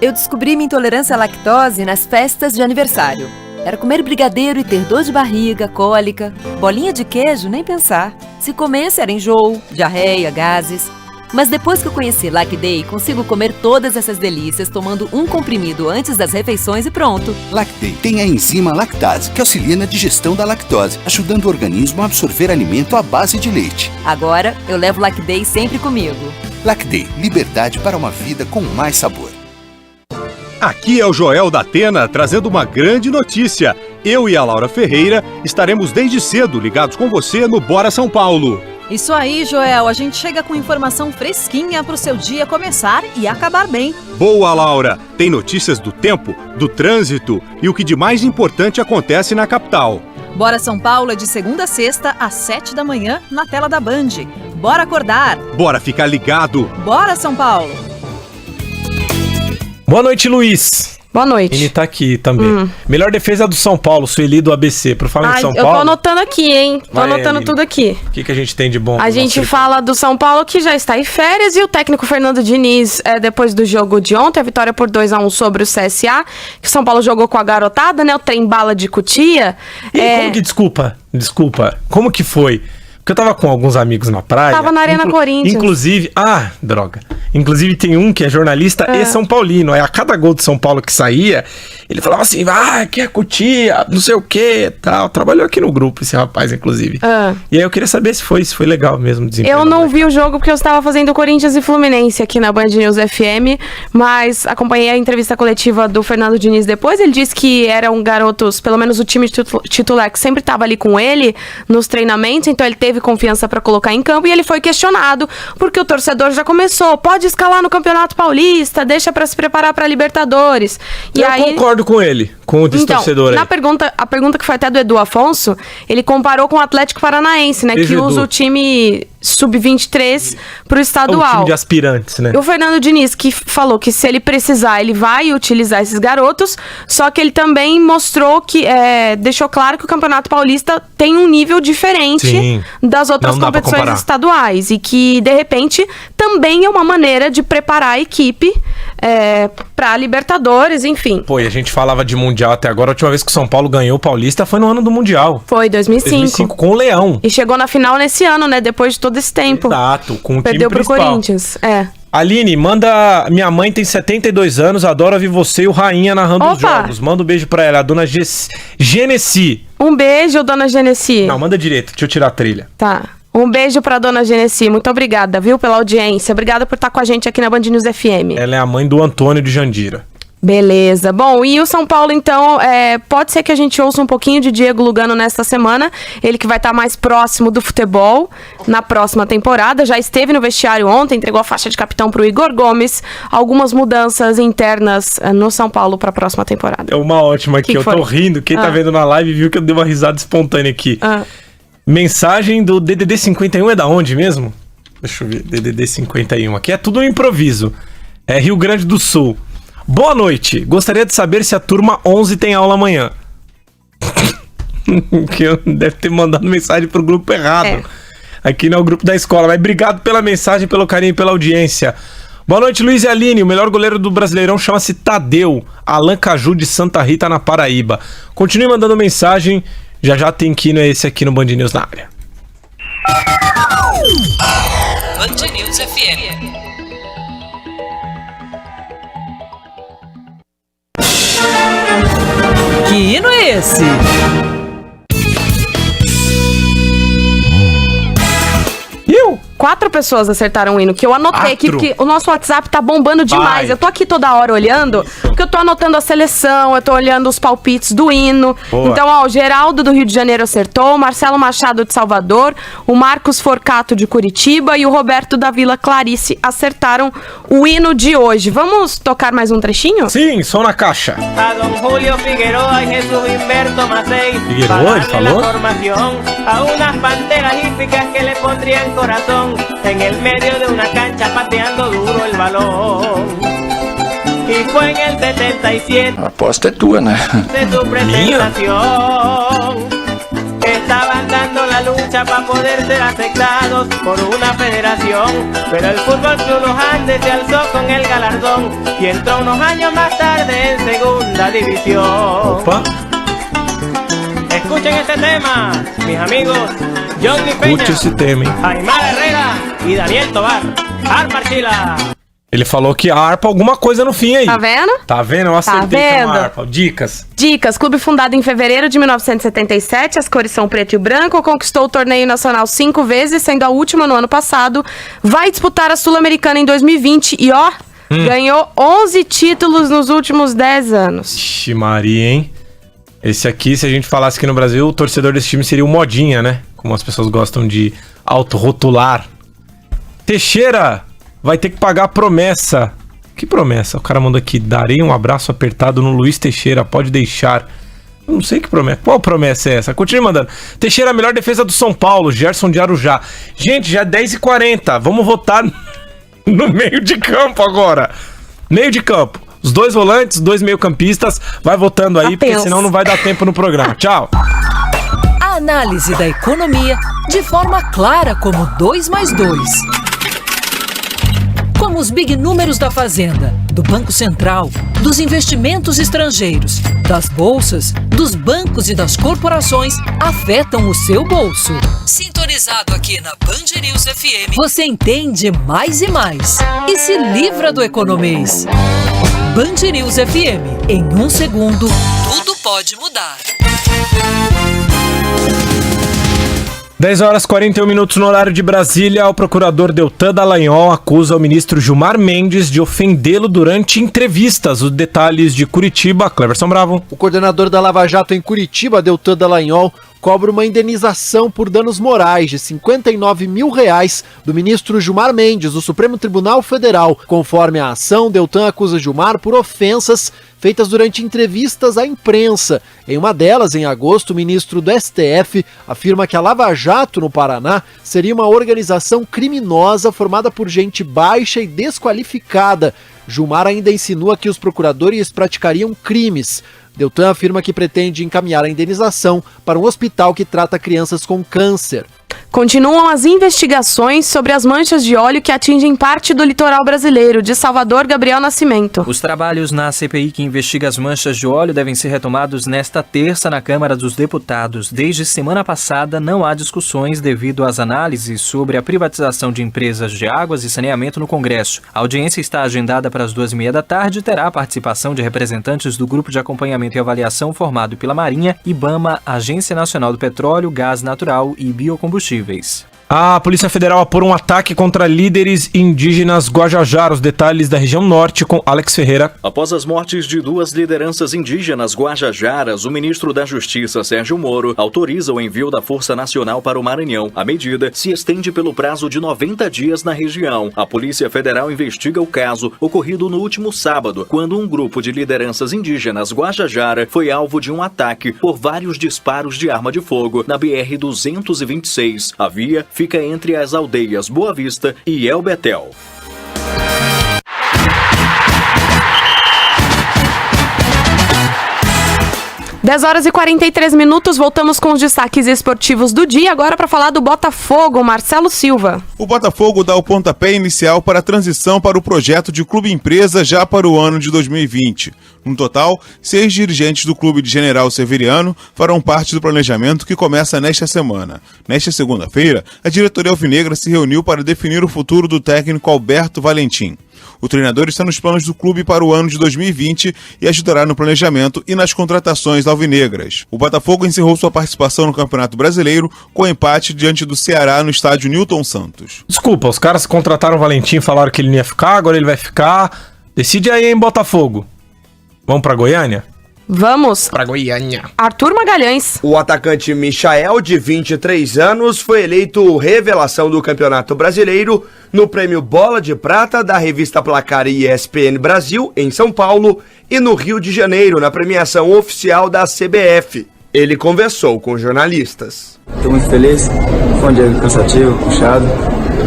Eu descobri minha intolerância à lactose nas festas de aniversário. Era comer brigadeiro e ter dor de barriga, cólica, bolinha de queijo, nem pensar. Se comesse era enjoo, diarreia, gases. Mas depois que eu conheci Lacday, consigo comer todas essas delícias tomando um comprimido antes das refeições e pronto. Lacday tem a enzima lactase, que auxilia na digestão da lactose, ajudando o organismo a absorver alimento à base de leite. Agora, eu levo Lacday sempre comigo. Lacday, liberdade para uma vida com mais sabor. Aqui é o Joel da Atena trazendo uma grande notícia. Eu e a Laura Ferreira estaremos desde cedo ligados com você no Bora São Paulo. Isso aí, Joel. A gente chega com informação fresquinha para o seu dia começar e acabar bem. Boa, Laura! Tem notícias do tempo, do trânsito e o que de mais importante acontece na capital. Bora São Paulo é de segunda a sexta, às 7 da manhã, na tela da Band. Bora acordar! Bora ficar ligado! Bora, São Paulo! Boa noite, Luiz. Boa noite. Ele tá aqui também. Melhor defesa do São Paulo, Sueli do ABC. Por falar em São Paulo... Eu tô anotando aqui, hein? Tô anotando tudo aqui. O que a gente tem de bom? A gente fala do São Paulo, que já está em férias, e o técnico Fernando Diniz, depois do jogo de ontem, a vitória por 2-1 sobre o CSA, que o São Paulo jogou com a garotada, né? O trem bala de Cotia. Como que, desculpa, como que foi? Porque eu tava com alguns amigos na praia. Tava na Arena Corinthians. Inclusive... droga. Inclusive tem um que é jornalista e São Paulino. Aí a cada gol de São Paulo que saía, ele falava assim, que é Cotia, não sei o que, tal. Trabalhou aqui no grupo esse rapaz, inclusive. E aí eu queria saber se foi legal mesmo o desempenho. Eu não vi o jogo porque eu estava fazendo Corinthians e Fluminense aqui na Band News FM, mas acompanhei a entrevista coletiva do Fernando Diniz depois. Ele disse que eram garotos, pelo menos o time titular, que sempre estava ali com ele nos treinamentos, então ele teve confiança para colocar em campo, e ele foi questionado porque o torcedor já começou, pode escalar no Campeonato Paulista, deixa para se preparar para Libertadores. E eu concordo com ele, com o torcedor aí. A pergunta que foi até do Edu Afonso, ele comparou com o Atlético Paranaense, né, que usa o time sub-23 pro estadual. O time de aspirantes, né? E o Fernando Diniz, que falou que se ele precisar, ele vai utilizar esses garotos, só que ele também mostrou que, deixou claro que o Campeonato Paulista tem um nível diferente das outras competições estaduais, e que, de repente, também é uma maneira de preparar a equipe pra Libertadores, enfim. Pô, e a gente falava de Mundial até agora. A última vez que o São Paulo ganhou o Paulista foi no ano do Mundial. Foi, 2005. Com o Leão. E chegou na final nesse ano, né? Depois de todo esse tempo. Exato, com o Perdeu time pro Corinthians. Aline, manda... Minha mãe tem 72 anos, adora ouvir você e o Rainha narrando os jogos. Manda um beijo pra ela, a dona Genesi. Um beijo, dona Genesi. Não, manda direito, deixa eu tirar a trilha. Tá. Um beijo pra dona Genesi. Muito obrigada, viu, pela audiência. Obrigada por estar com a gente aqui na Band News FM. Ela é a mãe do Antônio de Jandira. Beleza. Bom, e o São Paulo, então, pode ser que a gente ouça um pouquinho de Diego Lugano nesta semana. Ele que vai estar mais próximo do futebol na próxima temporada. Já esteve no vestiário ontem, entregou a faixa de capitão pro Igor Gomes. Algumas mudanças internas no São Paulo para a próxima temporada. É uma ótima aqui, eu tô rindo. Quem tá vendo na live viu que eu dei uma risada espontânea aqui. Mensagem do DDD 51 é da onde mesmo? Deixa eu ver, DDD 51. Aqui é tudo um improviso. É Rio Grande do Sul. Boa noite. Gostaria de saber se a turma 11 tem aula amanhã. Que eu deve ter mandado mensagem pro grupo errado. Aqui não é o grupo da escola. Mas obrigado pela mensagem, pelo carinho e pela audiência. Boa noite, Luiz e Aline. O melhor goleiro do Brasileirão chama-se Tadeu. Alan Caju de Santa Rita, na Paraíba. Continue mandando mensagem. Já tem Kino, é esse aqui no Band News na área. Band News FM. Que hino é esse? Eu? 4 pessoas acertaram o hino, que eu anotei aqui, porque o nosso WhatsApp tá bombando demais. Eu tô aqui toda hora olhando, porque eu tô anotando a seleção, eu tô olhando os palpites do hino. Boa. Então, ó, o Geraldo do Rio de Janeiro acertou, o Marcelo Machado de Salvador, o Marcos Forcato de Curitiba e o Roberto da Vila Clarice acertaram o hino de hoje. Vamos tocar mais um trechinho? Sim, som na caixa. A Don Julio Figueroa e Jesus Humberto Macei. Figueroa, ele falou? A unas panteras hípicas que le pondrían corazón en el medio de una cancha pateando duro el balón. Y fue en el 77. A aposta é tua, né? De su presentación. Estaban dando la lucha para poder ser aceptados por una federación. Pero el Fútbol Club Los Andes se alzó con el galardón y entró unos años más tarde en segunda división. Opa. Escuchen este tema, mis amigos. Johnny Peña, curte esse tema, hein? Aymar Herrera e Daniel Tobar. Harpa Archila. Ele falou que a harpa alguma coisa no fim aí. Tá vendo? Tá vendo? Eu acertei que é uma harpa. Dicas. Dicas. Clube fundado em fevereiro de 1977, as cores são preto e branco, conquistou o torneio nacional 5 vezes, sendo a última no ano passado. Vai disputar a Sul-Americana em 2020 e, ó, ganhou 11 títulos nos últimos 10 anos. Ixi, Maria, hein? Esse aqui, se a gente falasse aqui no Brasil, o torcedor desse time seria o Modinha, né? Como as pessoas gostam de autorrotular. Teixeira vai ter que pagar a promessa. Que promessa? O cara mandou aqui: darei um abraço apertado no Luiz Teixeira, pode deixar. Eu não sei que promessa. Qual promessa é essa? Continue mandando. Teixeira, a melhor defesa do São Paulo, Gerson de Arujá. Gente, já é 10h40. Vamos votar no meio de campo agora. Meio de campo. Os 2 volantes, 2 meio-campistas. Vai votando aí, porque senão não vai dar tempo no programa. Tchau. A análise da economia de forma clara, como 2 mais 2. Como os big números da Fazenda, do Banco Central, dos investimentos estrangeiros, das bolsas, dos bancos e das corporações afetam o seu bolso. Sintonizado aqui na Band News FM, você entende mais e mais e se livra do economês. Band News FM. Em 1 segundo, tudo pode mudar. 10h41 no horário de Brasília. O procurador Deltan Dallagnol acusa o ministro Gilmar Mendes de ofendê-lo durante entrevistas. Os detalhes de Curitiba, Cleverson Bravo. O coordenador da Lava Jato em Curitiba, Deltan Dallagnol, cobra uma indenização por danos morais de R$59 mil do ministro Gilmar Mendes, do Supremo Tribunal Federal. Conforme a ação, Deltan acusa Gilmar por ofensas feitas durante entrevistas à imprensa. Em uma delas, em agosto, o ministro do STF afirma que a Lava Jato, no Paraná, seria uma organização criminosa formada por gente baixa e desqualificada. Gilmar ainda insinua que os procuradores praticariam crimes. Deltan afirma que pretende encaminhar a indenização para um hospital que trata crianças com câncer. Continuam as investigações sobre as manchas de óleo que atingem parte do litoral brasileiro. De Salvador, Gabriel Nascimento. Os trabalhos na CPI que investiga as manchas de óleo devem ser retomados nesta terça na Câmara dos Deputados. Desde semana passada, não há discussões devido às análises sobre a privatização de empresas de águas e saneamento no Congresso. A audiência está agendada para as 2h30 da tarde e terá a participação de representantes do Grupo de Acompanhamento e Avaliação formado pela Marinha, IBAMA, Agência Nacional do Petróleo, Gás Natural e Biocombustíveis. A Polícia Federal apura um ataque contra líderes indígenas Guajajara. Os detalhes da região norte com Alex Ferreira. Após as mortes de 2 lideranças indígenas Guajajaras, o ministro da Justiça, Sérgio Moro, autoriza o envio da Força Nacional para o Maranhão. A medida se estende pelo prazo de 90 dias na região. A Polícia Federal investiga o caso ocorrido no último sábado, quando um grupo de lideranças indígenas Guajajara foi alvo de um ataque por vários disparos de arma de fogo na BR-226. A via fica entre as aldeias Boa Vista e El Betel. Dez horas e 43 minutos, voltamos com os destaques esportivos do dia, agora para falar do Botafogo, Marcelo Silva. O Botafogo dá o pontapé inicial para a transição para o projeto de clube-empresa já para o ano de 2020. No total, 6 dirigentes do clube de General Severiano farão parte do planejamento que começa nesta semana. Nesta segunda-feira, a diretoria alvinegra se reuniu para definir o futuro do técnico Alberto Valentim. O treinador está nos planos do clube para o ano de 2020 e ajudará no planejamento e nas contratações alvinegras. O Botafogo encerrou sua participação no Campeonato Brasileiro com empate diante do Ceará no estádio Newton Santos. Desculpa, os caras contrataram o Valentim e falaram que ele não ia ficar, agora ele vai ficar. Decide aí, hein, Botafogo. Vamos pra Goiânia? Vamos pra Goiânia. Arthur Magalhães. O atacante Michael, de 23 anos, foi eleito revelação do Campeonato Brasileiro no Prêmio Bola de Prata da revista Placar e ESPN Brasil, em São Paulo, e no Rio de Janeiro, na premiação oficial da CBF. Ele conversou com jornalistas. Estou muito feliz, foi um dia cansativo, puxado,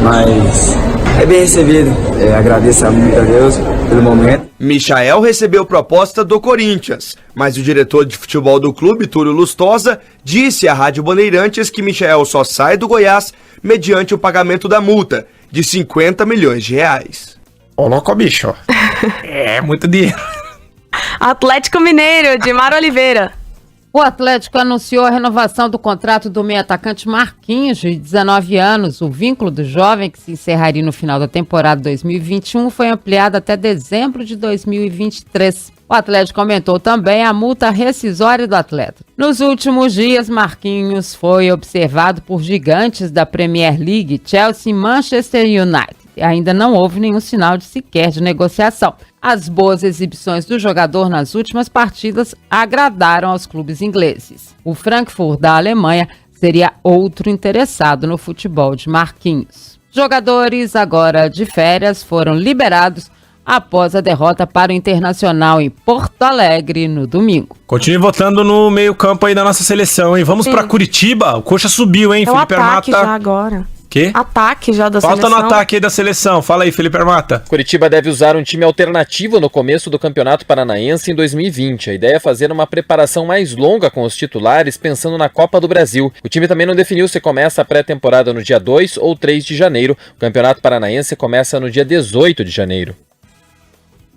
mas é bem recebido. Agradeço muito a Deus pelo momento. Michael recebeu proposta do Corinthians, mas o diretor de futebol do clube, Túlio Lustosa, disse à Rádio Bandeirantes que Michael só sai do Goiás mediante o pagamento da multa de 50 milhões de reais. Ô, louco, bicho. É muito dinheiro. Atlético Mineiro, Dimar Oliveira. O Atlético anunciou a renovação do contrato do meio-atacante Marquinhos, de 19 anos. O vínculo do jovem, que se encerraria no final da temporada 2021, foi ampliado até dezembro de 2023. O Atlético aumentou também a multa rescisória do atleta. Nos últimos dias, Marquinhos foi observado por gigantes da Premier League, Chelsea e Manchester United. Ainda não houve nenhum sinal de sequer de negociação. As boas exibições do jogador nas últimas partidas agradaram aos clubes ingleses. O Frankfurt da Alemanha seria outro interessado no futebol de Marquinhos. Jogadores agora de férias foram liberados após a derrota para o Internacional em Porto Alegre no domingo. Continue votando no meio-campo aí da nossa seleção, hein? Vamos pra Curitiba. O Coxa subiu, hein, Felipe Armata? Já agora. Quê? Ataque já da Falta seleção. no ataque aí da seleção. Fala aí, Felipe Armata. Curitiba deve usar um time alternativo no começo do Campeonato Paranaense em 2020. A ideia é fazer uma preparação mais longa com os titulares, pensando na Copa do Brasil. O time também não definiu se começa a pré-temporada no dia 2 ou 3 de janeiro. O Campeonato Paranaense começa no dia 18 de janeiro.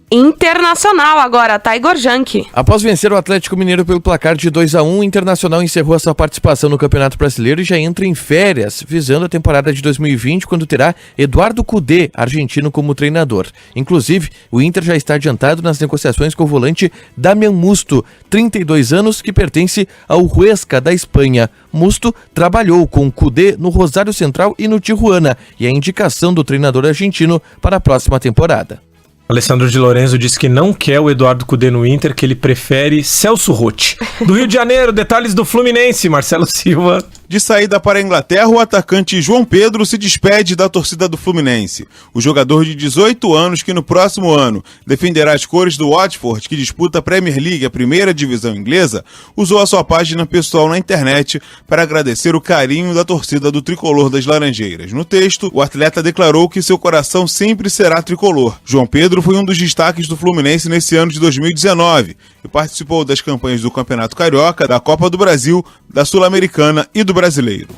Internacional agora, Taigor Jank. Após vencer o Atlético Mineiro pelo placar de 2-1, o Internacional encerrou a sua participação no Campeonato Brasileiro e já entra em férias, visando a temporada de 2020, quando terá Eduardo Cudê, argentino, como treinador. Inclusive, o Inter já está adiantado nas negociações com o volante Damian Musto, 32 anos, que pertence ao Huesca, da Espanha. Musto trabalhou com Cudê no Rosário Central e no Tijuana, e a indicação do treinador argentino para a próxima temporada. Alessandro de Lorenzo disse que não quer o Eduardo Cudê no Inter, que ele prefere Celso Roth. Do Rio de Janeiro, detalhes do Fluminense, Marcelo Silva. De saída para a Inglaterra, o atacante João Pedro se despede da torcida do Fluminense. O jogador de 18 anos, que no próximo ano defenderá as cores do Watford, que disputa a Premier League, a primeira divisão inglesa, usou a sua página pessoal na internet para agradecer o carinho da torcida do tricolor das Laranjeiras. No texto, o atleta declarou que seu coração sempre será tricolor. João Pedro foi um dos destaques do Fluminense nesse ano de 2019 e participou das campanhas do Campeonato Carioca, da Copa do Brasil, da Sul-Americana e do Brasileiro.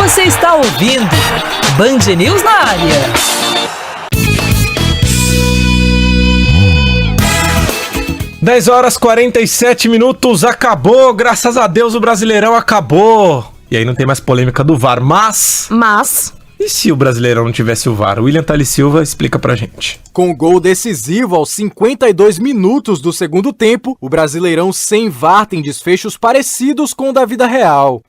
Você está ouvindo Band News na área. Dez horas 47 minutos, acabou, graças a Deus o Brasileirão acabou. E aí não tem mais polêmica do VAR, mas... E se o Brasileirão não tivesse o VAR? O William Tali Silva explica pra gente. Com gol decisivo aos 52 minutos do segundo tempo, o Brasileirão sem VAR tem desfechos parecidos com o da vida real.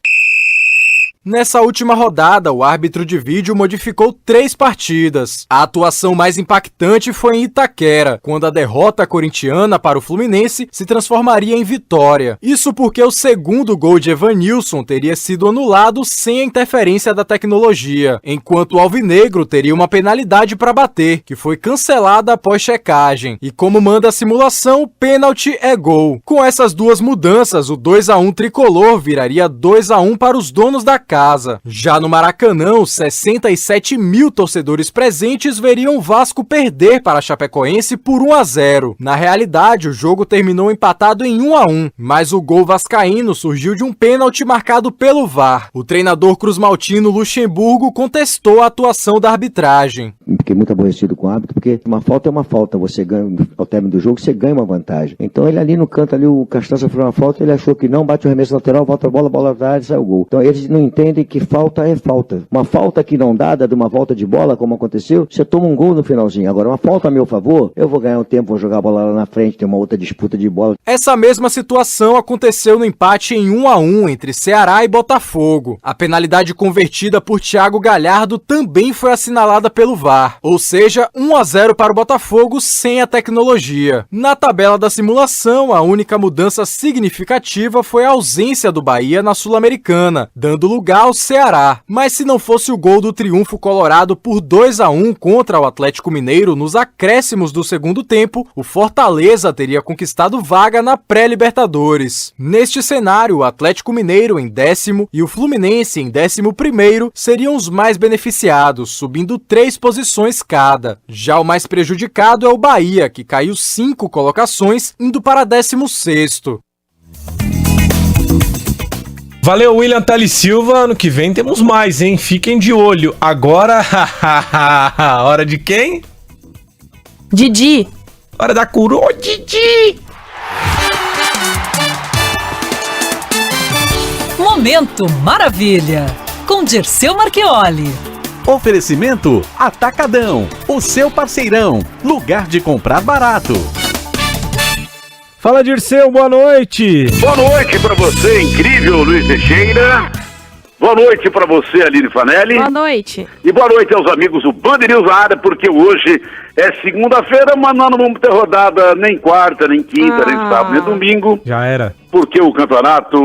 Nessa última rodada, o árbitro de vídeo modificou 3 partidas. A atuação mais impactante foi em Itaquera, quando a derrota corintiana para o Fluminense se transformaria em vitória. Isso porque o segundo gol de Evanilson teria sido anulado sem a interferência da tecnologia, enquanto o alvinegro teria uma penalidade para bater, que foi cancelada após checagem. E como manda a simulação, o pênalti é gol. Com essas duas mudanças, o 2-1 tricolor viraria 2-1 para os donos da casa. Já no Maracanã, os 67 mil torcedores presentes veriam o Vasco perder para a Chapecoense por 1-0. Na realidade, o jogo terminou empatado em 1-1, mas o gol vascaíno surgiu de um pênalti marcado pelo VAR. O treinador cruzmaltino Luxemburgo contestou a atuação da arbitragem. Fiquei muito aborrecido com o árbitro, porque uma falta é uma falta, você ganha, ao término do jogo, você ganha uma vantagem. Então ele ali no canto, ali o Castança foi uma falta, ele achou que não, bate o arremesso lateral, volta a bola da área e sai o gol. Então eles não entendem que falta é falta. Uma falta que não dada de uma volta de bola, como aconteceu, você toma um gol no finalzinho. Agora, uma falta a meu favor, eu vou ganhar um tempo, vou jogar a bola lá na frente, tem uma outra disputa de bola. Essa mesma situação aconteceu no empate em 1-1 entre Ceará e Botafogo. A penalidade convertida por Thiago Galhardo também foi assinalada pelo VAR, ou seja, 1-0 para o Botafogo sem a tecnologia. Na tabela da simulação, a única mudança significativa foi a ausência do Bahia na Sul-Americana, dando lugar ao Ceará. Mas se não fosse o gol do triunfo colorado por 2-1 contra o Atlético Mineiro nos acréscimos do segundo tempo, o Fortaleza teria conquistado vaga na pré-Libertadores. Neste cenário, o Atlético Mineiro em 10º e o Fluminense em 11º seriam os mais beneficiados, subindo 3 posições cada. Já o mais prejudicado é o Bahia, que caiu 5 colocações, indo para 16º. Valeu, William Tali Silva. Ano que vem temos mais, hein? Fiquem de olho. Agora, hora de quem? Didi. Hora da curu. Ô, Didi! Momento Maravilha, com Dirceu Marchioli. Oferecimento Atacadão, o seu parceirão, lugar de comprar barato. Fala, Dirceu, boa noite. Boa noite pra você, incrível Luiz Teixeira. Boa noite pra você, Aline Fanelli. Boa noite. E boa noite aos amigos do Band News na área, porque hoje é segunda-feira, mas nós não vamos ter rodada nem quarta, nem quinta, nem sábado, nem domingo. Já era. Porque o campeonato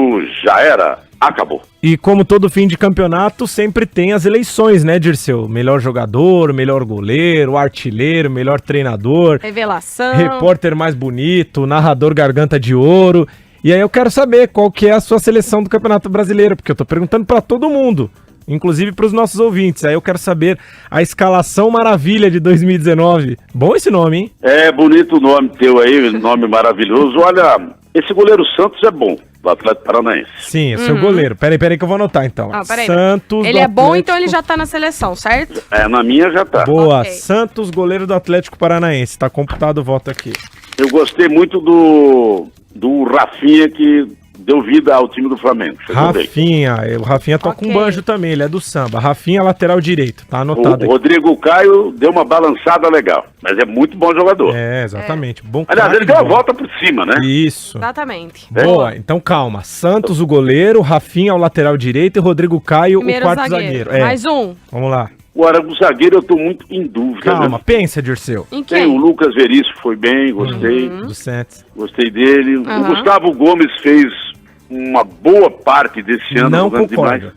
já era. Acabou. E como todo fim de campeonato, sempre tem as eleições, né, Dirceu? Melhor jogador, melhor goleiro, artilheiro, melhor treinador. Revelação. Repórter mais bonito, narrador garganta de ouro. E aí eu quero saber qual que é a sua seleção do Campeonato Brasileiro, porque eu tô perguntando pra todo mundo, inclusive pros nossos ouvintes. Aí eu quero saber a escalação maravilha de 2019. Bom esse nome, hein? É bonito o nome teu aí, nome maravilhoso. Olha, esse goleiro Santos é bom. Do Atlético Paranaense. Sim, é seu goleiro. Peraí que eu vou anotar então. Santos. Ele é bom, então ele já tá na seleção, certo? É, na minha já tá. Boa, okay. Santos, goleiro do Atlético Paranaense. Tá computado o voto aqui. Eu gostei muito do Rafinha, que deu vida ao time do Flamengo. Rafinha, o Rafinha toca um banjo também, ele é do samba. Rafinha, lateral direito, tá anotado o Rodrigo Caio deu uma balançada legal, mas é muito bom jogador. É, exatamente. Bom. Aliás, ele deu uma volta por cima, né? Isso. Exatamente. Boa, então calma. Santos, o goleiro, Rafinha, o lateral direito e Rodrigo Caio, primeiro o quarto zagueiro. Mais um. Vamos lá. Agora, o zagueiro eu tô muito em dúvida. Calma, pensa, Dirceu. Em quem? Tem o Lucas Veríssimo, foi bem, gostei. Do Santos. Gostei dele. O Gustavo Gomes fez uma boa parte desse ano. Não concordo.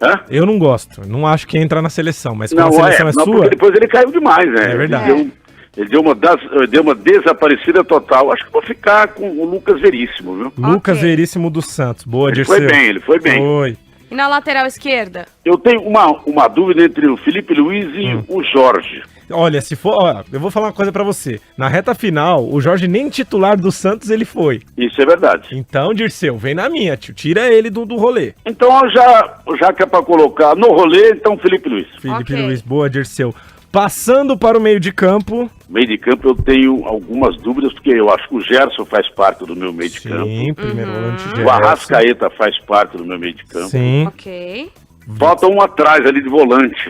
Hã? Eu não gosto. Não acho que entra na seleção, mas não, a seleção é sua... porque depois ele caiu demais, né? É verdade. Ele deu uma desaparecida total. Acho que vou ficar com o Lucas Veríssimo, viu? Lucas Veríssimo do Santos. Boa, Dirceu. Ele foi bem. Foi. E na lateral esquerda? Eu tenho uma dúvida entre o Felipe Luiz e o Jorge. Olha, se for, ó, eu vou falar uma coisa pra você. Na reta final, o Jorge nem titular do Santos ele foi. Isso é verdade. Então, Dirceu, vem na minha, tio. Tira ele do rolê. Então, já que é pra colocar no rolê, então Felipe Luiz. Felipe Luiz, boa, Dirceu. Passando para o meio de campo. Meio de campo eu tenho algumas dúvidas, porque eu acho que o Gerson faz parte do meu meio de campo. Sim, primeiro volante Gerson. O Arrascaeta faz parte do meu meio de campo. Sim. Ok. Falta um atrás ali de volante.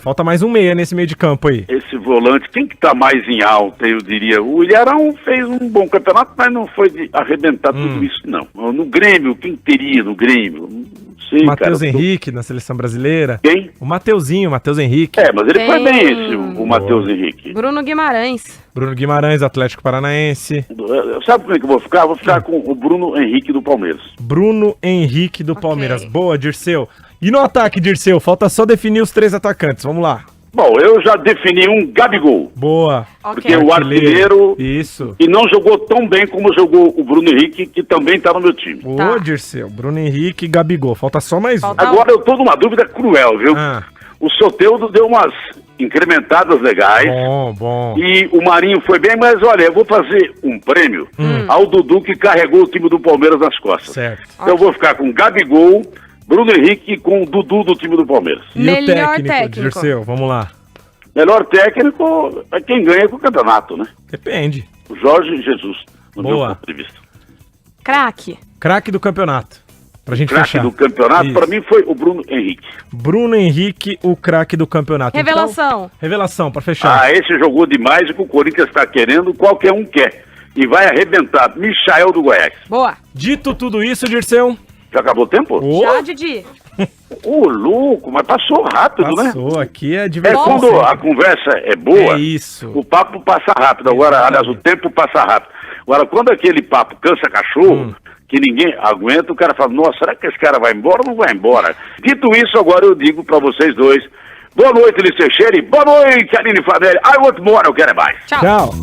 Falta mais um meia nesse meio de campo aí. Esse volante, quem que tá mais em alta, eu diria? O Ilharão fez um bom campeonato, mas não foi de arrebentar tudo isso, não. No Grêmio, quem teria no Grêmio? Não sei, Matheus Henrique na seleção brasileira. Quem? O Mateuzinho, Matheus Henrique. Mas ele foi bem o Matheus Henrique. Bruno Guimarães. Bruno Guimarães, Atlético Paranaense. Sabe como é que eu vou ficar? Vou ficar com o Bruno Henrique do Palmeiras. Bruno Henrique do Palmeiras. Boa, Dirceu. E no ataque, Dirceu? Falta só definir os 3 atacantes. Vamos lá. Bom, eu já defini um Gabigol. Boa. Porque o artilheiro Isso. E não jogou tão bem como jogou o Bruno Henrique, que também tá no meu time. Boa, Dirceu. Bruno Henrique e Gabigol. Falta só mais um. Agora eu tô numa dúvida cruel, viu? O Soteldo deu umas incrementadas legais. Bom. E o Marinho foi bem, mas olha, eu vou fazer um prêmio ao Dudu, que carregou o time do Palmeiras nas costas. Certo. Então eu vou ficar com Gabigol, Bruno Henrique com o Dudu do time do Palmeiras. E o técnico, Dirceu? Vamos lá. Melhor técnico é quem ganha com o campeonato, né? Depende. O Jorge Jesus, no meu Boa. ponto de vista. Craque do campeonato. Pra gente Craque fechar. do campeonato, pra mim, foi o Bruno Henrique. Bruno Henrique, o craque do campeonato. Revelação. Então, revelação, pra fechar. Esse jogou demais e que o Corinthians está querendo, qualquer um quer. E vai arrebentar. Michael do Goiás. Boa. Dito tudo isso, Dirceu. Já acabou o tempo? Já, Didi. Ô, louco, mas passou rápido, né? Passou, aqui é diversão. Quando a conversa é boa, É isso. o papo passa rápido. Agora, aliás, o tempo passa rápido. Agora, quando aquele papo cansa cachorro, que ninguém aguenta, o cara fala, nossa, será que esse cara vai embora ou não vai embora? Dito isso, agora eu digo pra vocês dois, boa noite, Licecheira, e boa noite, Aline Fanelli. I want more, eu quero é mais. Tchau.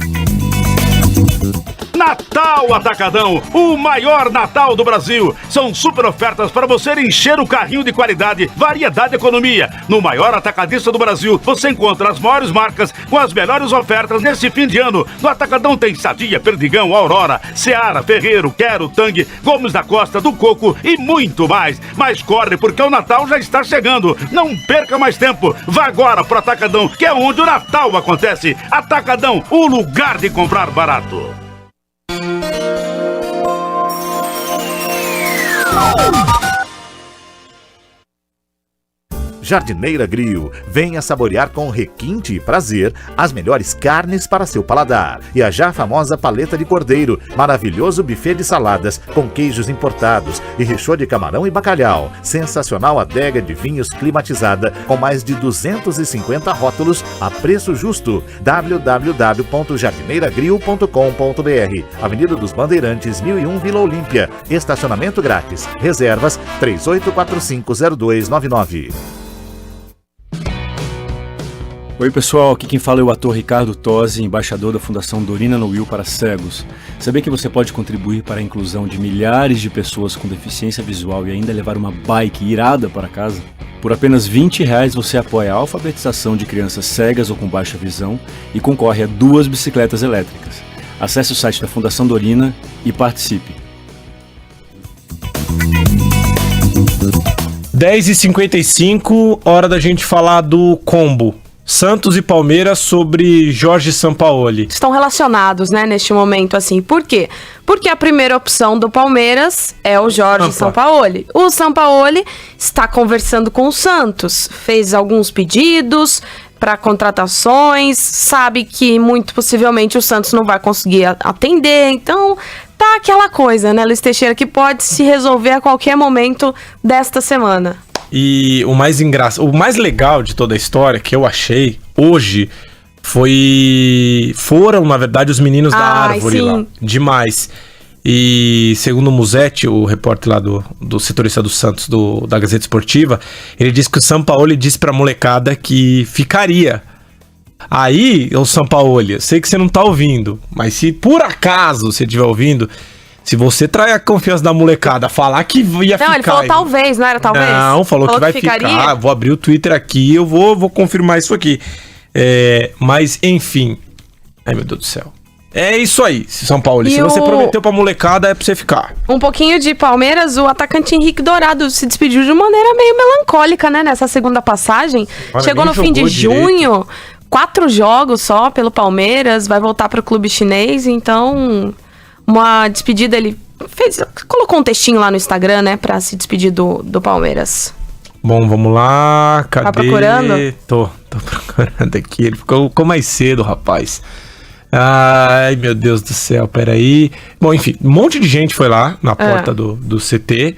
Natal Atacadão, o maior Natal do Brasil. São super ofertas para você encher o carrinho de qualidade, variedade e economia. No maior atacadista do Brasil, você encontra as maiores marcas com as melhores ofertas nesse fim de ano. No Atacadão tem Sadia, Perdigão, Aurora, Seara, Ferreiro, Quero, Tang, Gomes da Costa, do Coco e muito mais. Mas corre, porque o Natal já está chegando. Não perca mais tempo. Vá agora pro Atacadão, que é onde o Natal acontece. Atacadão, o lugar de comprar barato. Jardineira Grill. Venha saborear com requinte e prazer as melhores carnes para seu paladar. E a já famosa paleta de cordeiro, maravilhoso buffet de saladas com queijos importados e recheio de camarão e bacalhau. Sensacional adega de vinhos climatizada com mais de 250 rótulos a preço justo. www.jardineiragrill.com.br Avenida dos Bandeirantes, 1001, Vila Olímpia. Estacionamento grátis. Reservas 38450299. Oi pessoal, aqui quem fala é o ator Ricardo Tosi, embaixador da Fundação Dorina No Will para Cegos. Sabia que você pode contribuir para a inclusão de milhares de pessoas com deficiência visual e ainda levar uma bike irada para casa? Por apenas R$20 você apoia a alfabetização de crianças cegas ou com baixa visão e concorre a 2 bicicletas elétricas. Acesse o site da Fundação Dorina e participe. 10h55, hora da gente falar do combo. Santos e Palmeiras sobre Jorge Sampaoli. Estão relacionados, né, neste momento, assim. Por quê? Porque a primeira opção do Palmeiras é o Jorge Sampaoli. O Sampaoli está conversando com o Santos, fez alguns pedidos para contratações, sabe que muito possivelmente o Santos não vai conseguir atender, então tá aquela coisa, né, Luiz Teixeira, que pode se resolver a qualquer momento desta semana. E o mais legal de toda a história que eu achei hoje foram, na verdade, os meninos da Árvore lá. Demais. E segundo o Musetti, o repórter lá do setorista do Santos, da Gazeta Esportiva, ele disse que o Sampaoli disse pra molecada que ficaria. Aí, o Sampaoli, eu sei que você não tá ouvindo, mas se por acaso você estiver ouvindo, se você trair a confiança da molecada, falar que ia ficar... Não, ele falou talvez, não era talvez? Não, falou que vai ficar. Vou abrir o Twitter aqui, eu vou confirmar isso aqui. Mas, enfim. Ai, meu Deus do céu. É isso aí, São Paulo. E Se você prometeu pra molecada, é pra você ficar. Um pouquinho de Palmeiras, o atacante Henrique Dourado se despediu de maneira meio melancólica, né? Nessa segunda passagem. Olha, Chegou no fim de junho, 4 jogos só pelo Palmeiras, vai voltar pro clube chinês, então uma despedida, ele colocou um textinho lá no Instagram, né? Pra se despedir do Palmeiras. Bom, vamos lá. Cadê? Tá procurando? Tô procurando aqui. Ele ficou mais cedo, rapaz. Ai, meu Deus do céu, peraí. Bom, enfim, um monte de gente foi lá na porta do CT.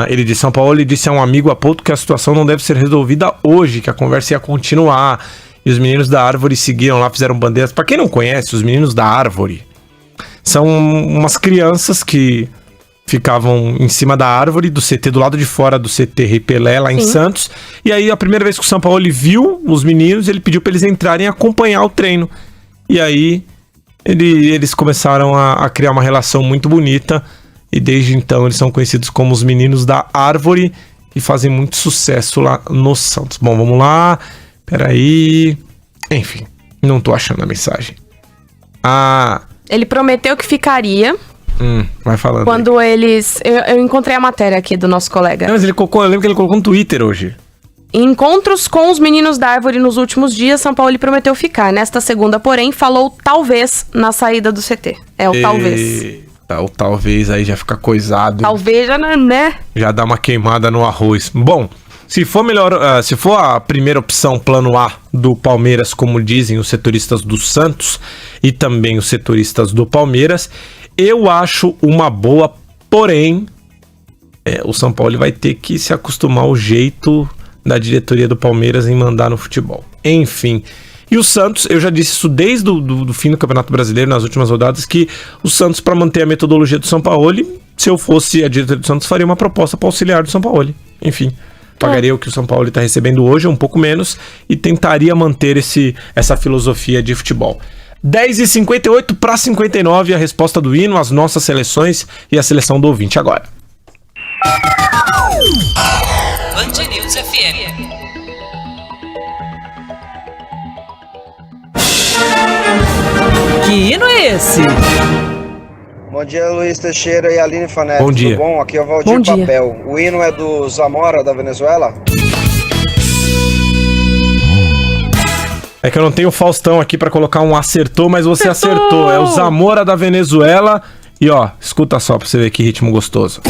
Ele disse, São Paulo, ele disse a um amigo há pouco que a situação não deve ser resolvida hoje, que a conversa ia continuar. E os meninos da Árvore seguiram lá, fizeram bandeiras. Pra quem não conhece, os meninos da Árvore são umas crianças que ficavam em cima da árvore do CT, do lado de fora do CT Rei Pelé, lá em Santos. E aí, a primeira vez que o São Paulo viu os meninos, ele pediu pra eles entrarem e acompanhar o treino. E aí, eles começaram a criar uma relação muito bonita. E desde então, eles são conhecidos como os meninos da Árvore, que fazem muito sucesso lá no Santos. Bom, vamos lá. Peraí. Enfim, não tô achando a mensagem. Ele prometeu que ficaria. Vai falando. Quando eles... Eu encontrei a matéria aqui do nosso colega. Não, mas eu lembro que ele colocou no Twitter hoje. Em encontros com os meninos da Árvore nos últimos dias, São Paulo prometeu ficar. Nesta segunda, porém, falou talvez na saída do CT. Talvez. O talvez aí já fica coisado. Talvez já, né? Já dá uma queimada no arroz. Bom, se for se for a primeira opção, plano A do Palmeiras, como dizem os setoristas do Santos e também os setoristas do Palmeiras, eu acho uma boa, porém, o São Paulo vai ter que se acostumar ao jeito da diretoria do Palmeiras em mandar no futebol. Enfim. E o Santos, eu já disse isso desde o fim do Campeonato Brasileiro, nas últimas rodadas, que o Santos, para manter a metodologia do São Paulo, se eu fosse a diretoria do Santos, faria uma proposta para auxiliar do São Paulo. Enfim, pagaria o que o São Paulo está recebendo hoje, um pouco menos, e tentaria manter essa filosofia de futebol. 10h58 para 59, a resposta do hino, as nossas seleções e a seleção do ouvinte agora. Band News FM. Que hino é esse? Bom dia, Luiz Teixeira e Aline Fanelli. Bom dia. Tudo bom? Aqui é o Valdir Papel. O hino é do Zamora, da Venezuela? É que eu não tenho o Faustão aqui pra colocar um acertou, mas você acertou. É o Zamora da Venezuela. E ó, escuta só pra você ver que ritmo gostoso.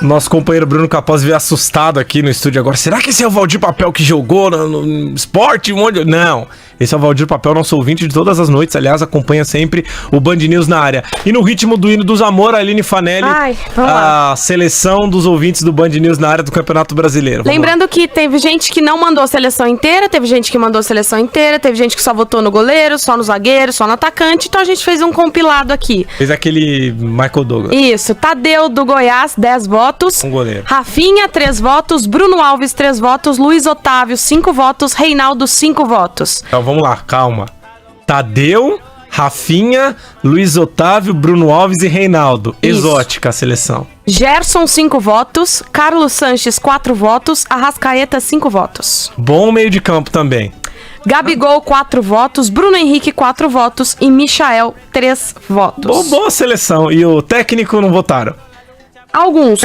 Nosso companheiro Bruno Capozzi veio assustado aqui no estúdio agora. Será que esse é o Valdir Papel que jogou no esporte? Não. Esse é o Valdir Papel, nosso ouvinte de todas as noites. Aliás, acompanha sempre o Band News na área. E no ritmo do hino dos Amor, Aline Fanelli, a seleção dos ouvintes do Band News na área do Campeonato Brasileiro. Lembrando que teve gente que não mandou a seleção inteira, teve gente que mandou a seleção inteira, teve gente que só votou no goleiro, só no zagueiro, só no atacante. Então a gente fez um compilado aqui. Fez aquele Michael Douglas. Isso. Tadeu do Goiás, 10 votos. Um goleiro. Rafinha, 3 votos. Bruno Alves, 3 votos. Luiz Otávio, 5 votos. Reinaldo, 5 votos. Então vamos lá, calma. Tadeu, Rafinha, Luiz Otávio, Bruno Alves e Reinaldo. Isso. Exótica a seleção. Gerson, 5 votos. Carlos Sanches, 4 votos. Arrascaeta, 5 votos. Bom meio de campo também. Gabigol, 4 votos. Bruno Henrique, 4 votos. E Michael, 3 votos. Boa seleção. E o técnico não votaram? Alguns.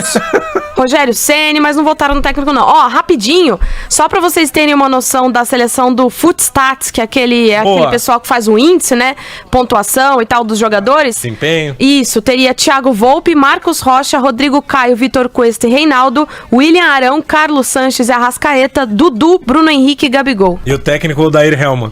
Rogério Ceni, mas não votaram no técnico não. Ó, rapidinho, só pra vocês terem uma noção da seleção do Footstats, que é aquele pessoal que faz o índice, né? Pontuação e tal dos jogadores. Desempenho. Isso, teria Thiago Volpe, Marcos Rocha, Rodrigo Caio, Vitor Cuesta e Reinaldo, William Arão, Carlos Sanches e Arrascaeta, Dudu, Bruno Henrique e Gabigol. E o técnico Odair Helman?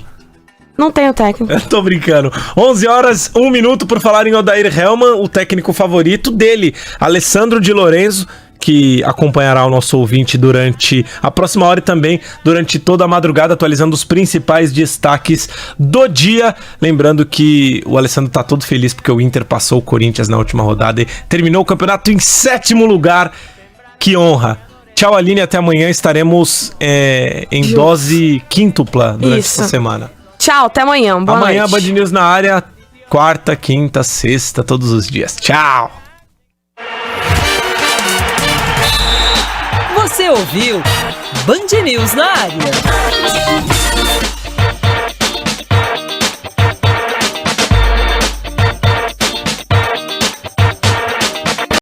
Não tem o técnico. Eu tô brincando. 11 horas, 1 minuto por falar em Odair Helman, o técnico favorito dele, Alessandro Di Lorenzo, que acompanhará o nosso ouvinte durante a próxima hora e também durante toda a madrugada, atualizando os principais destaques do dia. Lembrando que o Alessandro tá todo feliz porque o Inter passou o Corinthians na última rodada e terminou o campeonato em 7º lugar. Que honra! Tchau, Aline, até amanhã. Estaremos em dose quíntupla durante essa semana. Tchau, até amanhã. Boa noite. Amanhã, Band News na área. quarta, quinta, sexta, todos os dias. Tchau! Você ouviu Band News na área.